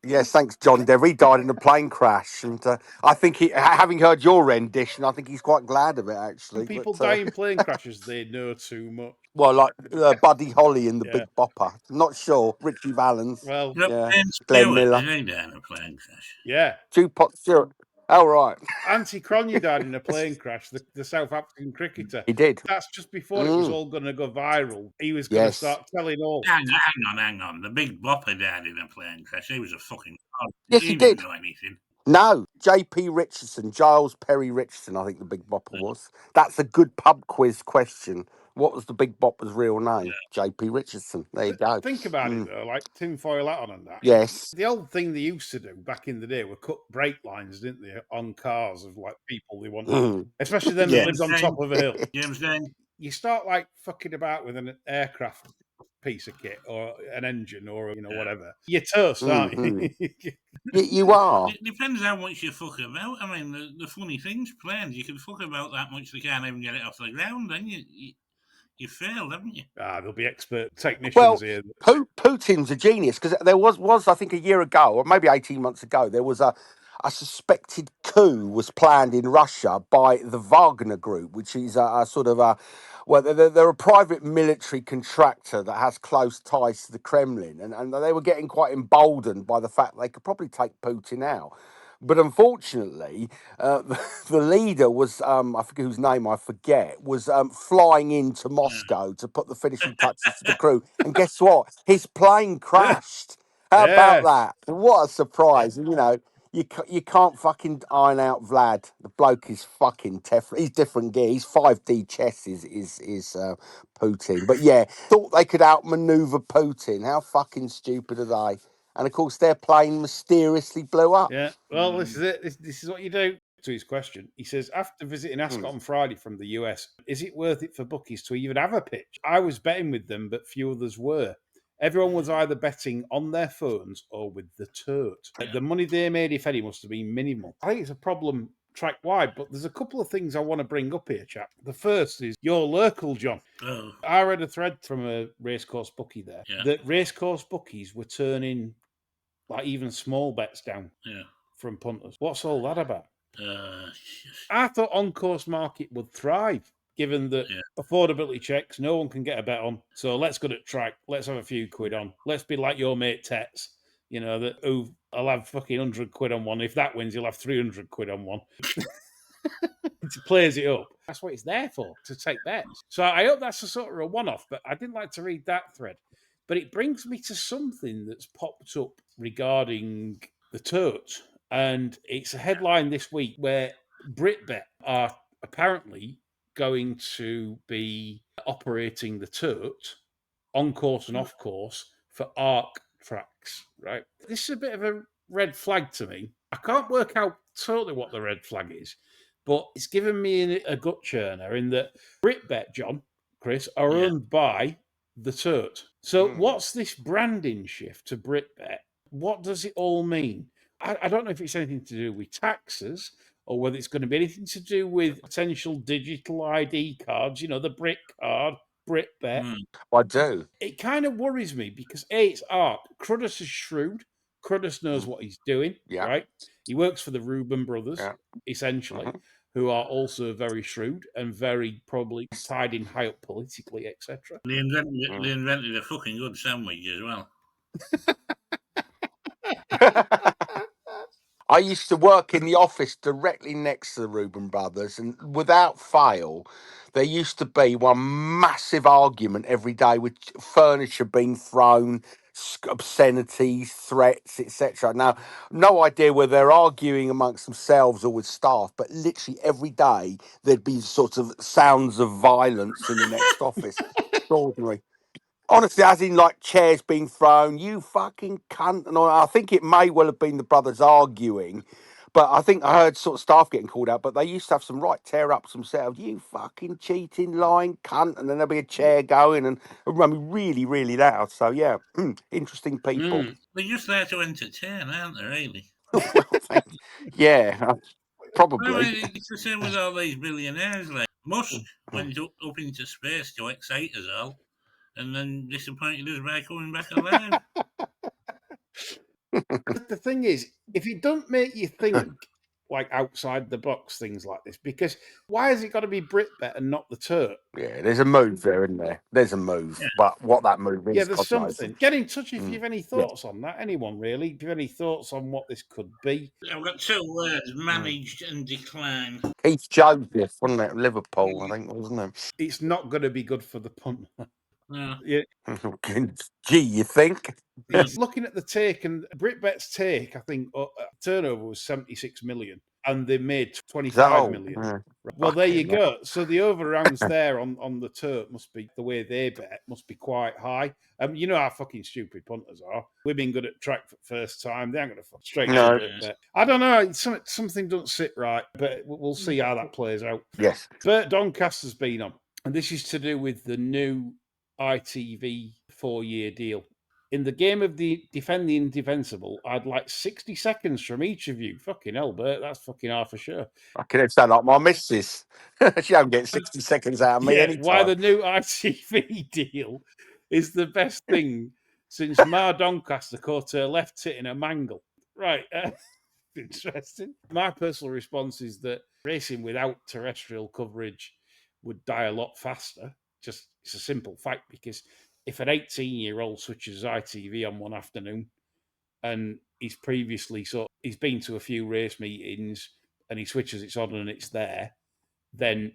[SPEAKER 5] Yes, thanks, John Dever. He died in a plane crash, and I think having heard your rendition, I think he's quite glad of it actually.
[SPEAKER 4] People die in plane crashes; they know too much.
[SPEAKER 5] Well, like Buddy Holly in the Big Bopper. Not sure. Richie Valens.
[SPEAKER 4] Well,
[SPEAKER 5] Glenn Miller.
[SPEAKER 6] They died in a plane crash.
[SPEAKER 4] Yeah.
[SPEAKER 5] Jukepot Stewart. Oh, right.
[SPEAKER 4] Antti Cronje died in a plane crash, the South African cricketer.
[SPEAKER 5] He did.
[SPEAKER 4] That's just before it was all going to go viral. He was going to start telling all.
[SPEAKER 6] Hang on. The Big Bopper died in a plane crash. He was a fucking...
[SPEAKER 5] Yes, he did.
[SPEAKER 6] Didn't know anything.
[SPEAKER 5] No, J.P. Richardson, Giles Perry Richardson, I think the Big Bopper was. That's a good pub quiz question. What was the Big Bopper's real name? J.P. Richardson. There you go.
[SPEAKER 4] Think about it, though, like tinfoil hat on and that.
[SPEAKER 5] Yes.
[SPEAKER 4] The old thing they used to do back in the day were cut brake lines, didn't they, on cars of like people they wanted. Especially them that lived on top of a hill.
[SPEAKER 6] James Dane.
[SPEAKER 4] You start like fucking about with an aircraft piece of kit or an engine or whatever. You're toast, aren't you?
[SPEAKER 5] You are.
[SPEAKER 6] It depends how much you fuck about. I mean, the funny thing's planes. You can fuck about that much they can't even get it off the ground, then you failed, haven't you?
[SPEAKER 4] There'll be expert technicians here.
[SPEAKER 5] Putin's a genius because there was I think a year ago or maybe 18 months ago there was a suspected coup was planned in Russia by the Wagner Group, which is a sort of they're a private military contractor that has close ties to the Kremlin, and they were getting quite emboldened by the fact they could probably take Putin out. But unfortunately, the leader was, I forget whose name I forget, was flying into Moscow to put the finishing touches to the crew. And guess what? His plane crashed. How about that? What a surprise. And, you can't fucking iron out Vlad. The bloke is fucking Teflon. He's different gear. He's 5D chess is Putin. But yeah, thought they could outmaneuver Putin. How fucking stupid are they? And of course, their plane mysteriously blew up.
[SPEAKER 4] Yeah, well, this is it. This is what you do. To his question, he says, after visiting Ascot on Friday from the US, is it worth it for bookies to even have a pitch? I was betting with them, but few others were. Everyone was either betting on their phones or with the tote. The money they made, if any, must have been minimal. I think it's a problem track-wide, but there's a couple of things I want to bring up here, chap. The first is your local, John.
[SPEAKER 6] Oh.
[SPEAKER 4] I read a thread from a racecourse bookie there that racecourse bookies were turning like even small bets down from punters. What's all that about? I thought on-course market would thrive, given that affordability checks, no one can get a bet on. So let's go to track. Let's have a few quid on. Let's be like your mate Tets, who I'll have fucking 100 quid on one. If that wins, you'll have 300 quid on one. It plays it up. That's what it's there for, to take bets. So I hope that's a sort of a one-off, but I didn't like to read that thread. But it brings me to something that's popped up regarding the tote. And it's a headline this week where BritBet are apparently going to be operating the tote on course and off course for ARC tracks, right? This is a bit of a red flag to me. I can't work out totally what the red flag is, but it's given me a gut churner in that BritBet, John, Chris, are owned by the tote. So what's this branding shift to BritBet? What does it all mean? I don't know if it's anything to do with taxes or whether it's going to be anything to do with potential digital ID cards, the Brit card, BritBet.
[SPEAKER 5] I do.
[SPEAKER 4] It kind of worries me because, A, it's art. Cruddas is shrewd. Cruddas knows what he's doing, right? He works for the Reuben brothers, essentially, who are also very shrewd and very probably tied in high up politically, etc.
[SPEAKER 6] They invented a fucking good sandwich as well.
[SPEAKER 5] I used to work in the office directly next to the Reuben brothers, and without fail, there used to be one massive argument every day with furniture being thrown, obscenities, threats, etc. Now, no idea whether they're arguing amongst themselves or with staff, but literally every day there'd be sort of sounds of violence in the next office. Extraordinary. Honestly, as in like chairs being thrown, you fucking cunt, and all. I think it may well have been the brothers arguing, but I think I heard sort of staff getting called out. But they used to have some right tear ups themselves. You fucking cheating, lying cunt, and then there'll be a chair going, and I mean, really, really loud. So yeah, interesting people.
[SPEAKER 6] They're just there to entertain, aren't they, really?
[SPEAKER 5] Well, yeah, probably.
[SPEAKER 6] I mean, it's the same with all these billionaires. Like Musk went up into space to excite us all, and then disappointed us by coming back alive.
[SPEAKER 4] The thing is, if it don't make you think like outside the box, things like this, because why has it got to be Britbet and not the Turk?
[SPEAKER 5] Yeah, there's a move there, isn't there? There's a move, but what that move is,
[SPEAKER 4] Yeah, there's
[SPEAKER 5] God knows.
[SPEAKER 4] something. Get in touch if you've any thoughts on that. Anyone really? If you have any thoughts on what this could be?
[SPEAKER 6] I've got two words: managed and decline.
[SPEAKER 5] Keith Joseph, wasn't it? Liverpool, I think, wasn't it?
[SPEAKER 4] It's not going to be good for the punter.
[SPEAKER 6] No.
[SPEAKER 4] Yeah.
[SPEAKER 5] Gee, you think?
[SPEAKER 4] Looking at the take, and Britbet's take, I think turnover was 76 million, and they made 25 million. Well, there you go. So the overrounds there on the Turk must be, the way they bet, must be quite high. You know how fucking stupid punters are. We've been good at track for first time. They aren't going to fuck straight to bet. I don't know. Something doesn't sit right, but we'll see how that plays out.
[SPEAKER 5] Yes.
[SPEAKER 4] Bert Doncaster's been on, and this is to do with the new ITV 4-year deal. In the game of the Defend the Indefensible, I'd like 60 seconds from each of you. Fucking hell, Bert, that's fucking half a show.
[SPEAKER 5] I can sound like my missus. She don't get 60 seconds out of me anytime.
[SPEAKER 4] Why the new ITV deal is the best thing since Ma Doncaster caught her left tit in a mangle. Right, interesting. My personal response is that racing without terrestrial coverage would die a lot faster. Just, it's a simple fact, because if an 18-year-old switches ITV on one afternoon and he's been to a few race meetings and he switches it on and it's there, then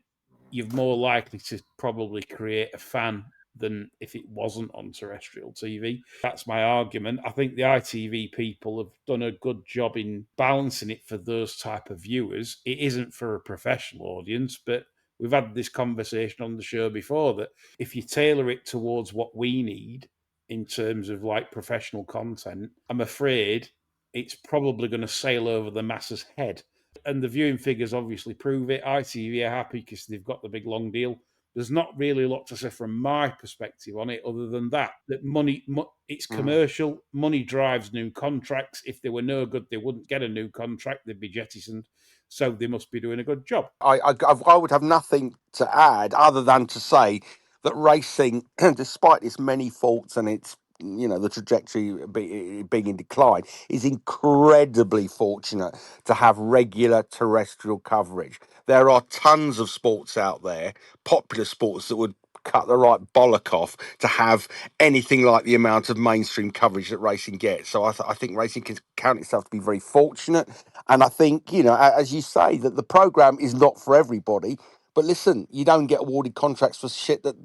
[SPEAKER 4] you're more likely to probably create a fan than if it wasn't on terrestrial TV. That's my argument. I think the ITV people have done a good job in balancing it for those type of viewers. It isn't for a professional audience, but we've had this conversation on the show before that if you tailor it towards what we need in terms of like professional content, I'm afraid it's probably going to sail over the masses' head. And the viewing figures obviously prove it. ITV are happy because they've got the big long deal. There's not really a lot to say from my perspective on it, other than that money, it's commercial. Money drives new contracts. If they were no good, they wouldn't get a new contract. They'd be jettisoned. So they must be doing a good job.
[SPEAKER 5] I would have nothing to add other than to say that racing, despite its many faults and its, the trajectory being in decline, is incredibly fortunate to have regular terrestrial coverage. There are tons of sports out there, popular sports, that would cut the right bollock off to have anything like the amount of mainstream coverage that racing gets. So I think racing can count itself to be very fortunate. And I think, as you say, that the programme is not for everybody. But listen, you don't get awarded contracts for shit that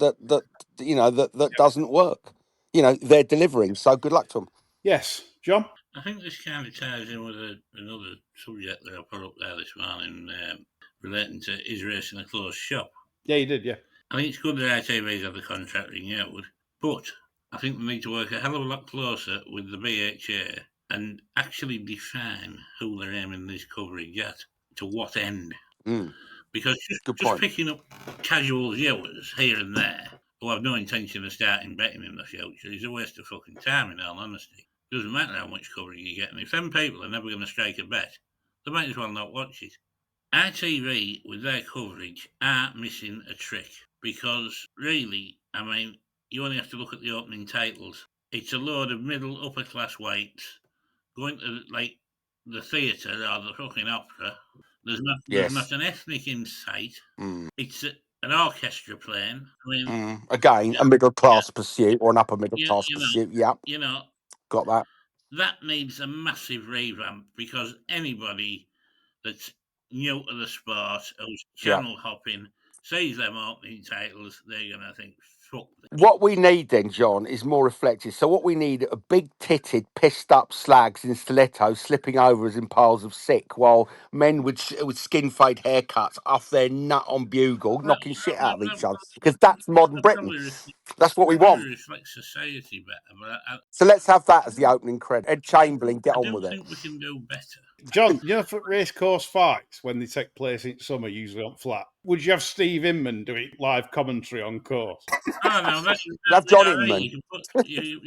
[SPEAKER 5] doesn't work. They're delivering. So good luck to them.
[SPEAKER 4] Yes, John?
[SPEAKER 6] I think this kind of ties in with another subject that I put up there this morning relating to is racing a closed shop.
[SPEAKER 4] Yeah, you did, yeah.
[SPEAKER 6] I think it's good that ITV's have the contract renewed, but I think we need to work a hell of a lot closer with the BHA and actually define who they're aiming this coverage at, to what end. Because just picking up casual viewers here and there who have no intention of starting betting in the future is a waste of fucking time, in all honesty. It doesn't matter how much coverage you get, and if them people are never going to strike a bet, they might as well not watch it. ITV, with their coverage, are missing a trick, because really, I mean, you only have to look at the opening titles. It's a load of middle, upper class whites going to, like, the theatre or the fucking opera. There's not an ethnic in sight. It's an orchestra playing. I mean,
[SPEAKER 5] again, a middle class pursuit or an upper middle class pursuit. Yep. Got that.
[SPEAKER 6] That needs a massive revamp, because anybody that's new to the sport, who's channel hopping, sees them opening titles, they're going to think, fucked.
[SPEAKER 5] What we need then, John, is more reflective. So what we need are big-titted, pissed-up slags in stilettos slipping over us in piles of sick, while men with skin-fade haircuts off their nut on bugle, knocking shit out of each other. Because that's modern Britain. That's what we want.
[SPEAKER 6] Reflects society better, but
[SPEAKER 5] So let's have that as the opening credit. Ed Chamberlain, get
[SPEAKER 6] I
[SPEAKER 5] on
[SPEAKER 6] don't
[SPEAKER 5] with it.
[SPEAKER 6] think we can do better.
[SPEAKER 4] John, you know, for racecourse fights, when they take place in summer, usually on flat, would you have Steve Inman doing live commentary on course?
[SPEAKER 6] Oh no,
[SPEAKER 5] Have John Inman.
[SPEAKER 6] You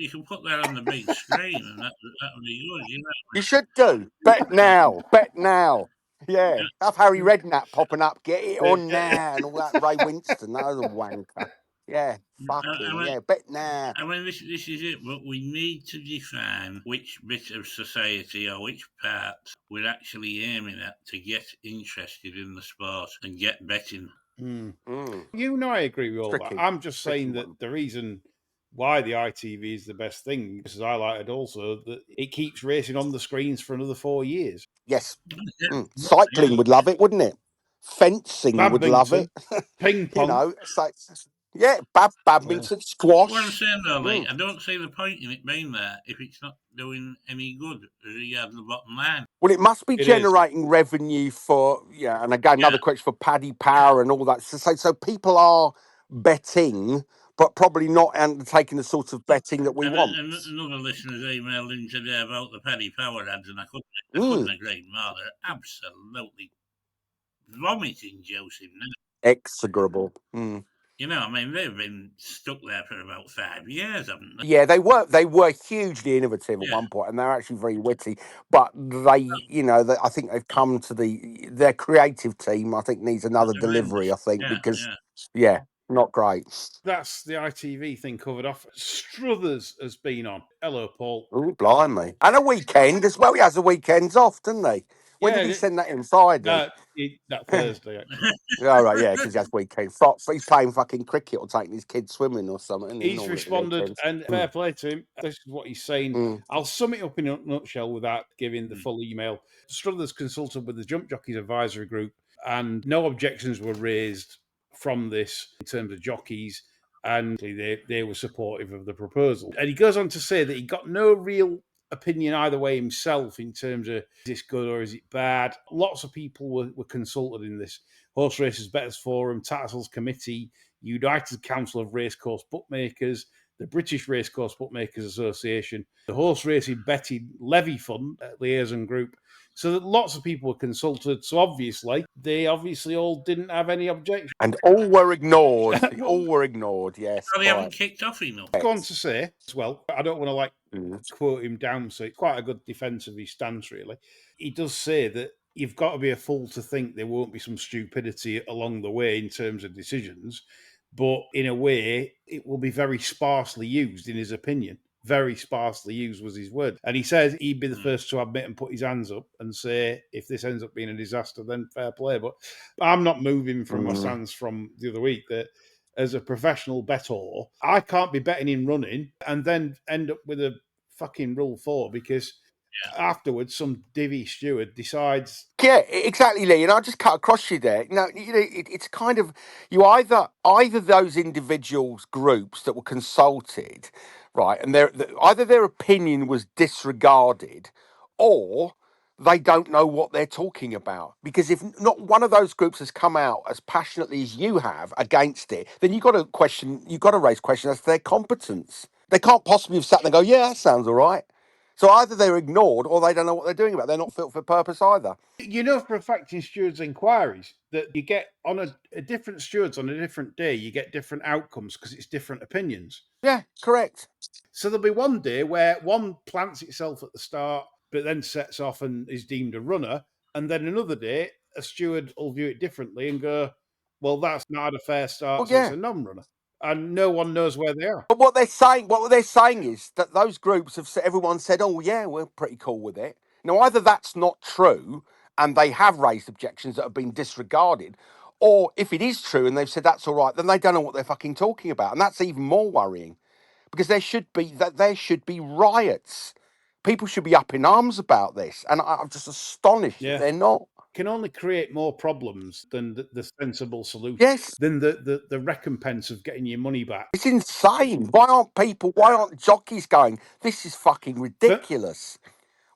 [SPEAKER 6] can put that on the big screen, and that would be good. You know,
[SPEAKER 5] You should do. Bet now. Bet now. Yeah. Have Harry Redknapp popping up. Get it on now. And all that. Ray Winston. That was a wanker. Yeah. Fucking. Yeah. Bet now.
[SPEAKER 6] I mean, this is it. But we need to define which bit of society or which part we're actually aiming at to get interested in the sport and get betting.
[SPEAKER 5] Mm.
[SPEAKER 4] You know, I agree with all
[SPEAKER 5] Tricky.
[SPEAKER 4] that. I'm just saying
[SPEAKER 5] Tricky
[SPEAKER 4] that the reason why the ITV is the best thing, as highlighted also, that it keeps racing on the screens for another 4 years.
[SPEAKER 5] Yes. Cycling would love it, wouldn't it? Fencing would love it.
[SPEAKER 4] Ping pong.
[SPEAKER 5] You know, so, yeah, badminton, squash.
[SPEAKER 6] What I'm saying though, like, I don't see the point in it being there if it's not doing any good as regards the bottom line.
[SPEAKER 5] Well, it must be generating revenue for, and again, another question for Paddy Power and all that. So people are betting, but probably not undertaking the sort of betting that we want.
[SPEAKER 6] Another listener's emailed in today about the Paddy Power ads, and I couldn't agree more. They're absolutely vomiting juice in there.
[SPEAKER 5] Execrable.
[SPEAKER 6] You know, I mean, they've been stuck there for about 5 years, haven't they?
[SPEAKER 5] Yeah, they were hugely innovative at one point, and they're actually very witty. But they, I think they've come to their creative team. I think needs another delivery. I think because not great.
[SPEAKER 4] That's the ITV thing covered off. Struthers has been on. Hello, Paul.
[SPEAKER 5] Oh, blimey! And a weekend as well. He has the weekends off, doesn't he? When did he send that in? Friday?
[SPEAKER 4] That Thursday, actually.
[SPEAKER 5] Oh, right, yeah, because he has weekend. He's playing fucking cricket or taking his kids swimming or something.
[SPEAKER 4] He's responded, and fair play to him. This is what he's saying. I'll sum it up in a nutshell without giving the full email. Struthers consulted with the Jump Jockeys Advisory Group, and no objections were raised from this in terms of jockeys, and they were supportive of the proposal. And he goes on to say that he got no real opinion either way himself in terms of is this good or is it bad. Lots of people were consulted in this. Horse Racers Betters Forum, Tattersalls Committee, United Council of Racecourse Bookmakers, the British Racecourse Bookmakers Association, the Horse Racing Betting Levy Fund, Liaison Group. So that lots of people were consulted. So they all didn't have any objections.
[SPEAKER 5] And all were ignored. All were ignored, yes.
[SPEAKER 6] They haven't kicked off enough.
[SPEAKER 4] Go on to say, as well, I don't want to quote him down, so it's quite a good defence of his stance, really. He does say that you've got to be a fool to think there won't be some stupidity along the way in terms of decisions, but in a way, it will be very sparsely used, in his opinion. Very sparsely used was his word. And he says he'd be the first to admit and put his hands up and say, if this ends up being a disaster, then fair play. But I'm not moving from my stance from the other week that as a professional bettor, I can't be betting in running and then end up with a fucking Rule 4 because afterwards some divvy steward decides.
[SPEAKER 5] Yeah, exactly, Lee. And I'll just cut across you there. It's kind of either those individuals, groups that were consulted, right, and either their opinion was disregarded, or they don't know what they're talking about. Because if not one of those groups has come out as passionately as you have against it, then you've got to raise questions as to their competence. They can't possibly have sat there and go, yeah, that sounds all right. So either they're ignored or they don't know what they're doing about it. They're not fit for purpose either.
[SPEAKER 4] You know for a fact in stewards' inquiries that you get on a different stewards on a different day, you get different outcomes because it's different opinions.
[SPEAKER 5] Yeah, correct.
[SPEAKER 4] So there'll be one day where one plants itself at the start, but then sets off and is deemed a runner. And then another day, a steward will view it differently and go, well, that's not a fair start, so it's a non-runner. And no one knows where they are.
[SPEAKER 5] But what they're saying is that those groups everyone said, oh, yeah, we're pretty cool with it. Now, either that's not true and they have raised objections that have been disregarded, or if it is true and they've said that's all right, then they don't know what they're fucking talking about. And that's even more worrying because there should be riots. People should be up in arms about this. And I'm just astonished that they're not.
[SPEAKER 4] can only create more problems than the sensible solution.
[SPEAKER 5] Yes.
[SPEAKER 4] Than the recompense of getting your money back.
[SPEAKER 5] It's insane. Why aren't jockeys going, this is fucking ridiculous?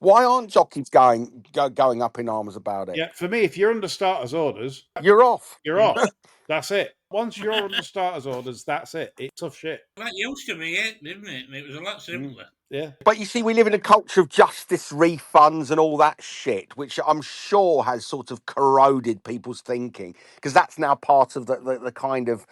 [SPEAKER 5] Why aren't jockeys going up in arms about it?
[SPEAKER 4] Yeah, for me, if you're under starters orders,
[SPEAKER 5] you're off.
[SPEAKER 4] You're off. That's it. Once you're under starters orders, that's it. It's tough shit.
[SPEAKER 6] That used to be it, didn't it? And it was a lot simpler.
[SPEAKER 4] Yeah.
[SPEAKER 5] But you see, we live in a culture of justice refunds and all that shit, which I'm sure has sort of corroded people's thinking, because that's now part of the kind of,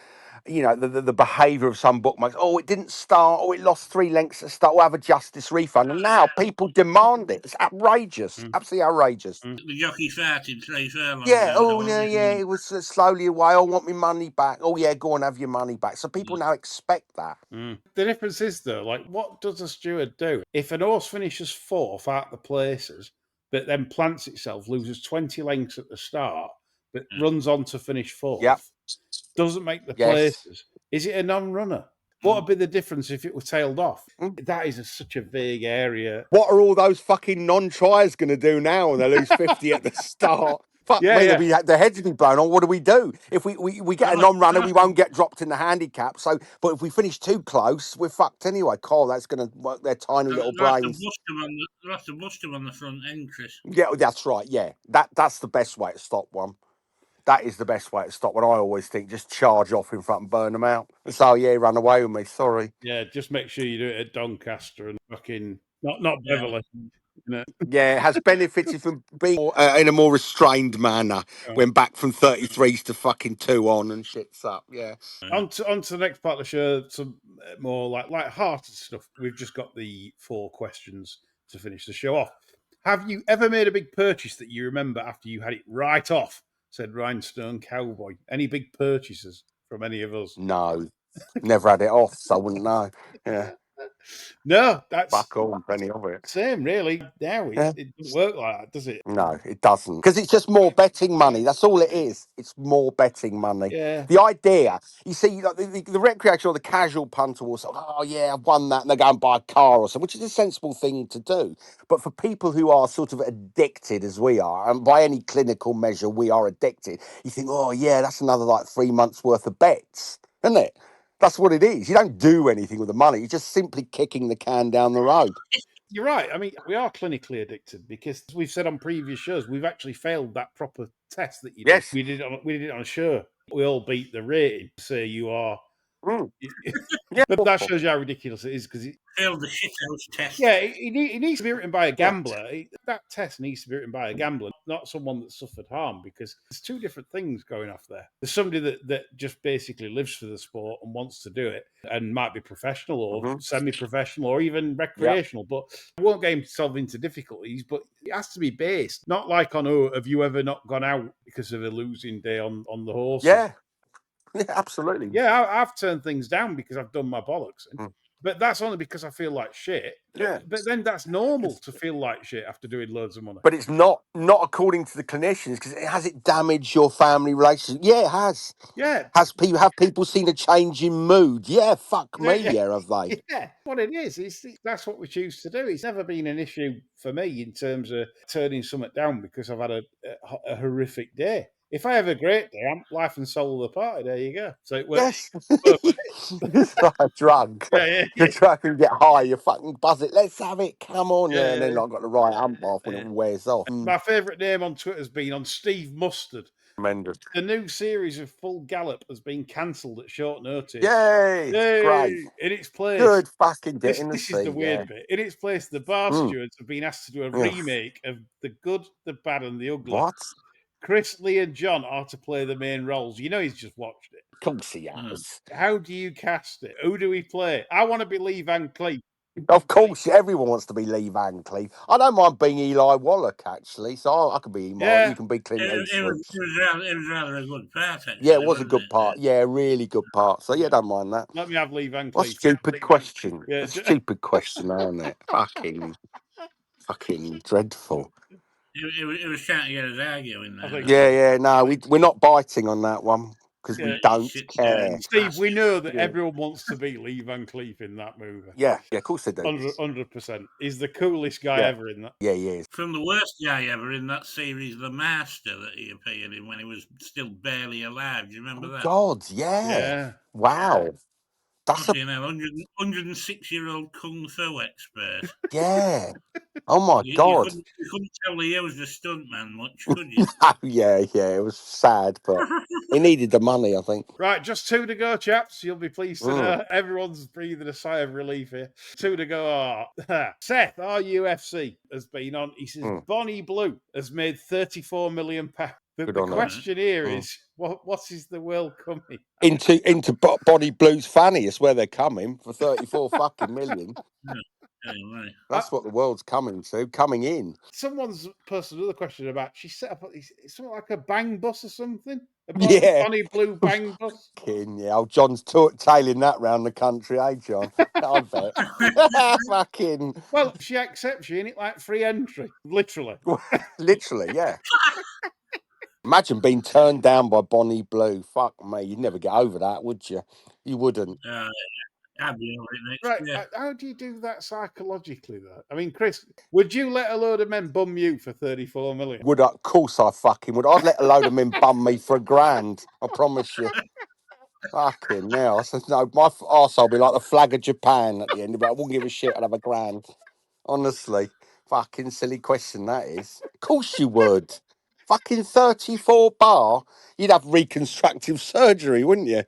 [SPEAKER 5] you know, the behaviour of some bookmakers. Oh, it didn't start. Oh, it lost 3 lengths at start. We'll have a justice refund. And now people demand it. It's outrageous. Absolutely outrageous.
[SPEAKER 6] The jockey started 3 furlongs.
[SPEAKER 5] Yeah, oh, no, yeah, it was slowly away. I want my money back. Oh, yeah, go on, have your money back. So people now expect that.
[SPEAKER 4] The difference is, though, like, what does a steward do? If an horse finishes 4th out the places, but then plants itself, loses 20 lengths at the start, but runs on to finish 4th, doesn't make the places, is it a non-runner? What would be the difference if it were tailed off? That is such a vague area.
[SPEAKER 5] What are all those fucking non-triers going to do now when they lose 50 at the start? Fuck me, their heads will be blown on. What do we do? If we get a non-runner, we won't get dropped in the handicap. So, but if we finish too close, we're fucked anyway. Carl, that's going to work their tiny little brains.
[SPEAKER 6] They'll have to bust them on the front end, Chris.
[SPEAKER 5] Yeah, that's right. Yeah, that's the best way to stop one. That is the best way to stop one. I always think just charge off in front and burn them out. So yeah, run away with me. Sorry.
[SPEAKER 4] Yeah, just make sure you do it at Doncaster and fucking not Beverley. You know?
[SPEAKER 5] Yeah, it has benefited from being in a more restrained manner. Went back from 33s to fucking 2 on and shit's up. Yeah.
[SPEAKER 4] On to the next part of the show, some more light-hearted stuff. We've just got the 4 questions to finish the show off. Have you ever made a big purchase that you remember after you had it right off? Said Rhinestone Cowboy. Any big purchases from any of us?
[SPEAKER 5] No, never had it off, so I wouldn't know. Yeah.
[SPEAKER 4] No, that's
[SPEAKER 5] fuck all penny of it.
[SPEAKER 4] Same, really. Now it doesn't work like that, does it?
[SPEAKER 5] No, it doesn't. Because it's just more betting money. That's all it is. It's more betting money.
[SPEAKER 4] Yeah.
[SPEAKER 5] The idea, you see, like the recreational or the casual punter will say, oh, yeah, I've won that, and they go and buy a car or something, which is a sensible thing to do. But for people who are sort of addicted, as we are, and by any clinical measure, we are addicted, you think, oh, yeah, that's another like 3 months worth of bets, isn't it? That's what it is. You don't do anything with the money. You're just simply kicking the can down the road.
[SPEAKER 4] You're right. I mean, we are clinically addicted because, as we've said on previous shows, we've actually failed that proper test that you did.
[SPEAKER 5] Yes.
[SPEAKER 4] We did it on a show. We all beat the rating. Say you are.
[SPEAKER 5] Yeah.
[SPEAKER 4] But that shows you how ridiculous it is because it
[SPEAKER 6] failed the shithouse test.
[SPEAKER 4] Yeah, he needs to be written by a gambler. That test needs to be written by a gambler, not someone that suffered harm, because there's 2 different things going off there. There's somebody that just basically lives for the sport and wants to do it and might be professional or semi-professional or even recreational, but won't get himself into difficulties, but it has to be based. Not like on, oh, have you ever not gone out because of a losing day on the horses?
[SPEAKER 5] Yeah, absolutely.
[SPEAKER 4] Yeah, I've turned things down because I've done my bollocks. But that's only because I feel like shit.
[SPEAKER 5] Yeah.
[SPEAKER 4] But then that's normal to feel like shit after doing loads of money.
[SPEAKER 5] But it's not according to the clinicians, because has it damaged your family relationship? Yeah, it has.
[SPEAKER 4] Yeah.
[SPEAKER 5] Have people seen a change in mood? Yeah, fuck me, yeah, have they?
[SPEAKER 4] Yeah, what it is that's what we choose to do. It's never been an issue for me in terms of turning something down because I've had a horrific day. If I have a great day, I'm life and soul of the party. There you go. So it works.
[SPEAKER 5] Yes. It's like a drug.
[SPEAKER 4] Yeah.
[SPEAKER 5] You try and get high, you fucking buzz it. Let's have it. Come on. Yeah. And then I've got the right hump off when it wears off.
[SPEAKER 4] My favourite name on Twitter has been on Steve Mustard.
[SPEAKER 5] Tremendous.
[SPEAKER 4] The new series of Full Gallop has been cancelled at short notice.
[SPEAKER 5] Yay! Great.
[SPEAKER 4] In its place.
[SPEAKER 5] Good fucking get in the
[SPEAKER 4] This
[SPEAKER 5] seat.
[SPEAKER 4] is the weird bit. In its place, the bar stewards have been asked to do a remake of The Good, the Bad and the Ugly.
[SPEAKER 5] What?
[SPEAKER 4] Chris, Lee and John are to play the main roles. You know he's just watched it.
[SPEAKER 5] Of course he has.
[SPEAKER 4] How do you cast it? Who do we play? I want to be Lee Van Cleef.
[SPEAKER 5] Of course, everyone wants to be Lee Van Cleef. I don't mind being Eli Wallach, actually. So I could be Eli. You can be Clint Eastwood.
[SPEAKER 6] It was rather a good part, actually.
[SPEAKER 5] Yeah, it was a good part. Yeah, really good part. So, yeah, don't mind that.
[SPEAKER 4] Let me have Lee Van Cleef.
[SPEAKER 5] What a stupid question. Yeah. A stupid question, isn't it? Fucking dreadful.
[SPEAKER 6] It was trying to get us arguing there.
[SPEAKER 5] Yeah, no, we're not biting on that one. because
[SPEAKER 6] Yeah,
[SPEAKER 5] we
[SPEAKER 6] he
[SPEAKER 5] don't
[SPEAKER 6] sits there
[SPEAKER 5] care.
[SPEAKER 6] and
[SPEAKER 4] Steve, we know that
[SPEAKER 5] Yeah.
[SPEAKER 4] everyone wants to be Lee Van Cleef in that movie.
[SPEAKER 5] Yeah, of course they do.
[SPEAKER 4] 100%. He's the coolest guy
[SPEAKER 5] Yeah.
[SPEAKER 4] ever in that.
[SPEAKER 5] Yeah, he is.
[SPEAKER 6] From the worst guy ever in that series, The Master, that he appeared in when he was still barely alive. Do you remember that?
[SPEAKER 5] God, yeah.
[SPEAKER 4] Yeah.
[SPEAKER 5] Wow. That's a
[SPEAKER 6] You know, 106-year-old kung fu expert.
[SPEAKER 5] yeah. Oh my
[SPEAKER 6] You
[SPEAKER 5] God.
[SPEAKER 6] couldn't tell he was a stuntman much, could you?
[SPEAKER 5] Oh, yeah. It was sad, but he needed the money, I think.
[SPEAKER 4] Right, just 2 to go, chaps. You'll be pleased to know everyone's breathing a sigh of relief here. 2 to go. Seth, our UFC, has been on. He says Bonnie Blue has made £34 million. The
[SPEAKER 5] Good on her.
[SPEAKER 4] question here is, what is the world coming?
[SPEAKER 5] Into Bonnie Blue's fanny is where they're coming for 34 fucking million.
[SPEAKER 6] Yeah, right.
[SPEAKER 5] That's what the world's coming in.
[SPEAKER 4] Someone's posted another question about she set up something like a bang bus or something. A
[SPEAKER 5] Yeah.
[SPEAKER 4] Bonnie Blue bang bus.
[SPEAKER 5] Yeah, old John's tailing that round the country, eh, John? I bet. Fucking
[SPEAKER 4] Well, she accepts you, ain't it like free entry? Literally.
[SPEAKER 5] literally, yeah. Imagine being turned down by Bonnie Blue. Fuck me, you'd never get over that, would you? You wouldn't.
[SPEAKER 6] I'll be over it next
[SPEAKER 4] Right,
[SPEAKER 6] year.
[SPEAKER 4] how do you do that psychologically, though? I mean, Chris, would you let a load of men bum you for 34 million?
[SPEAKER 5] Would I? Of course I fucking would. I'd let a load of men bum me for £1,000. I promise you. Fucking now. I said, no, my arsehole be like the flag of Japan at the end of it. I wouldn't give a shit. I'd have £1,000. Honestly. Fucking silly question that is. Of course you would. Fucking 34 bar. You'd have reconstructive surgery, wouldn't you?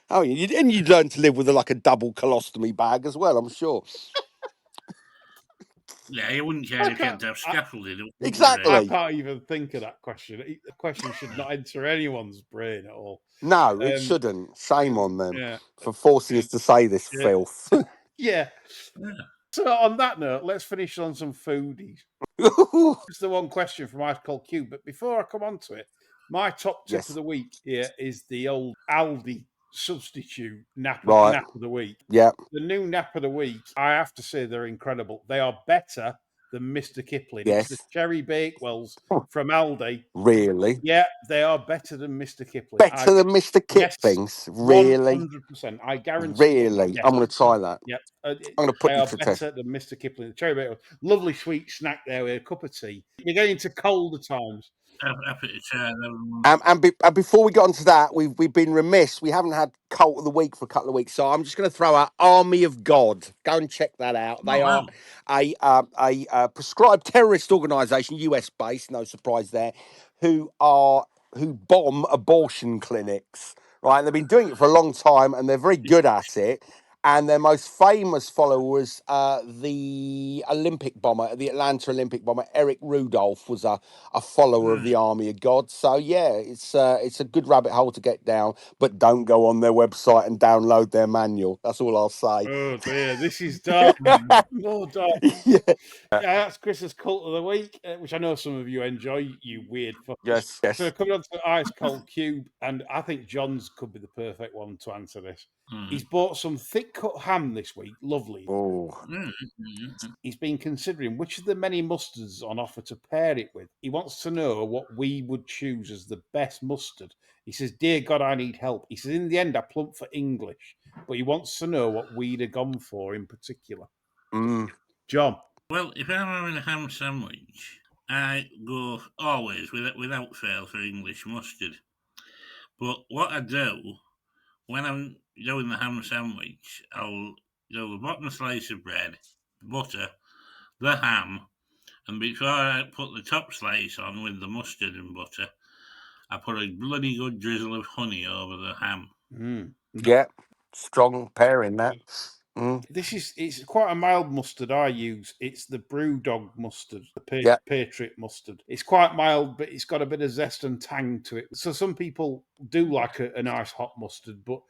[SPEAKER 5] Oh, you'd learn to live with like a double colostomy bag as well, I'm sure.
[SPEAKER 6] Yeah, you wouldn't care if you had to have scaffolding. would you,
[SPEAKER 5] Exactly.
[SPEAKER 4] I
[SPEAKER 6] Ray?
[SPEAKER 4] can't even think of that question. The question should not enter anyone's brain at all.
[SPEAKER 5] No, it shouldn't. Shame on them
[SPEAKER 4] Yeah.
[SPEAKER 5] for forcing us to say this
[SPEAKER 4] Yeah.
[SPEAKER 5] filth.
[SPEAKER 4] Yeah. So on that note, let's finish on some foodies. Just the one question from Ice Cold Cube. But before I come on to it, my top tip
[SPEAKER 5] Yes.
[SPEAKER 4] of the week here is the old Aldi substitute nap
[SPEAKER 5] Right.
[SPEAKER 4] of the week.
[SPEAKER 5] Yeah.
[SPEAKER 4] The new nap of the week, I have to say they're incredible. They are better than Mr. Kipling.
[SPEAKER 5] Yes.
[SPEAKER 4] It's the Cherry Bakewells from Aldi.
[SPEAKER 5] Really?
[SPEAKER 4] Yeah, they are better than Mr. Kipling.
[SPEAKER 5] Better than Mr. Kipling's? Really?
[SPEAKER 4] 100%. I guarantee.
[SPEAKER 5] Really?
[SPEAKER 4] Yes.
[SPEAKER 5] I'm going to try that.
[SPEAKER 4] Yeah,
[SPEAKER 5] I'm going to put
[SPEAKER 4] they
[SPEAKER 5] you
[SPEAKER 4] are
[SPEAKER 5] to
[SPEAKER 4] better
[SPEAKER 5] test.
[SPEAKER 4] than Mr. Kipling. The cherry bagel, lovely sweet snack there with a cup of tea. You're getting to colder times.
[SPEAKER 6] Happy to try them.
[SPEAKER 5] And before we get onto that, we've been remiss. We haven't had Cult of the Week for a couple of weeks, so I'm just going to throw out Army of God. Go and check that out. They are a prescribed terrorist organisation, US based, no surprise there, who bomb abortion clinics. Right, they've been doing it for a long time, and they're very good at it. And their most famous follower was the Olympic bomber, the Atlanta Olympic bomber, Eric Rudolph, was a follower of the Army of God. So yeah, it's a good rabbit hole to get down, but don't go on their website and download their manual. That's all I'll say.
[SPEAKER 4] Oh dear, this is dark. Oh, dark.
[SPEAKER 5] Yeah.
[SPEAKER 4] That's Chris's Cult of the Week, which I know some of you enjoy, you weird fuckers.
[SPEAKER 5] Yes.
[SPEAKER 4] So coming on to the Ice Cold Cube, and I think John's could be the perfect one to answer this. He's bought some thick cut ham this week, lovely.
[SPEAKER 5] Oh.
[SPEAKER 4] He's been considering which of the many mustards on offer to pair it with. He wants to know what we would choose as the best mustard. He says, "Dear God, I need help." He says, "In the end, I plumped for English," but he wants to know what we'd have gone for in particular. John.
[SPEAKER 6] Well, if I'm having a ham sandwich, I go always without fail for English mustard. But what I do when I'm doing the ham sandwich, I'll do the bottom slice of bread, butter, the ham, and before I put the top slice on with the mustard and butter, I put a bloody good drizzle of honey over the ham.
[SPEAKER 5] Yeah, strong pairing that.
[SPEAKER 4] It's quite a mild mustard I use. It's the Brewdog mustard, the Patriot mustard. It's quite mild, but it's got a bit of zest and tang to it. So some people do like a nice hot mustard, but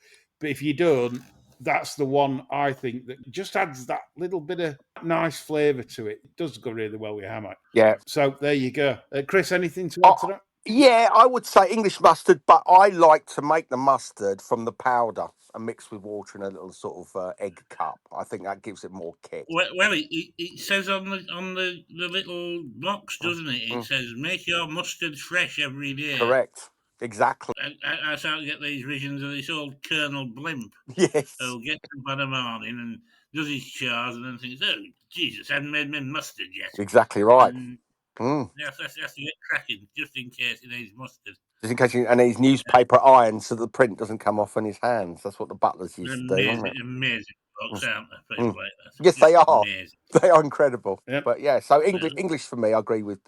[SPEAKER 4] if you don't, that's the one I think that just adds that little bit of nice flavour to it. It does go really well with ham.
[SPEAKER 5] Yeah.
[SPEAKER 4] So there you go. Chris, anything to add to that?
[SPEAKER 5] Yeah, I would say English mustard, but I like to make the mustard from the powder and mix with water in a little sort of egg cup. I think that gives it more kick.
[SPEAKER 6] Well, it says on the little box, doesn't it? It says make your mustard fresh every day.
[SPEAKER 5] Correct. Exactly.
[SPEAKER 6] I start to get these visions of this old Colonel Blimp
[SPEAKER 5] Yes.
[SPEAKER 6] who gets up on a morning and does his chores and then thinks, oh, Jesus, I haven't made my mustard yet.
[SPEAKER 5] Exactly right.
[SPEAKER 6] And
[SPEAKER 5] Mm.
[SPEAKER 6] he has to get cracking just in case he needs mustard.
[SPEAKER 5] Just in case and his newspaper iron so the print doesn't come off in his hands. That's what the butlers used to do, wasn't it?
[SPEAKER 6] Amazing folks, aren't they? People like that.
[SPEAKER 5] Yes,
[SPEAKER 6] Just
[SPEAKER 5] they are.
[SPEAKER 6] amazing.
[SPEAKER 5] They are incredible.
[SPEAKER 4] Yep.
[SPEAKER 5] But yeah, so English for me, I agree with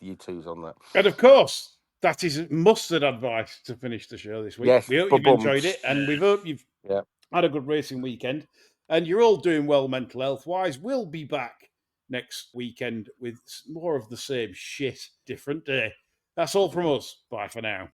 [SPEAKER 5] you twos on that.
[SPEAKER 4] And of course, that is mustard advice to finish the show this week.
[SPEAKER 5] Yes,
[SPEAKER 4] We hope you've
[SPEAKER 5] ba-bum.
[SPEAKER 4] enjoyed it, and we hope you've had a good racing weekend, and you're all doing well mental health wise. We'll be back next weekend with more of the same shit, different day. That's all from us. Bye for now.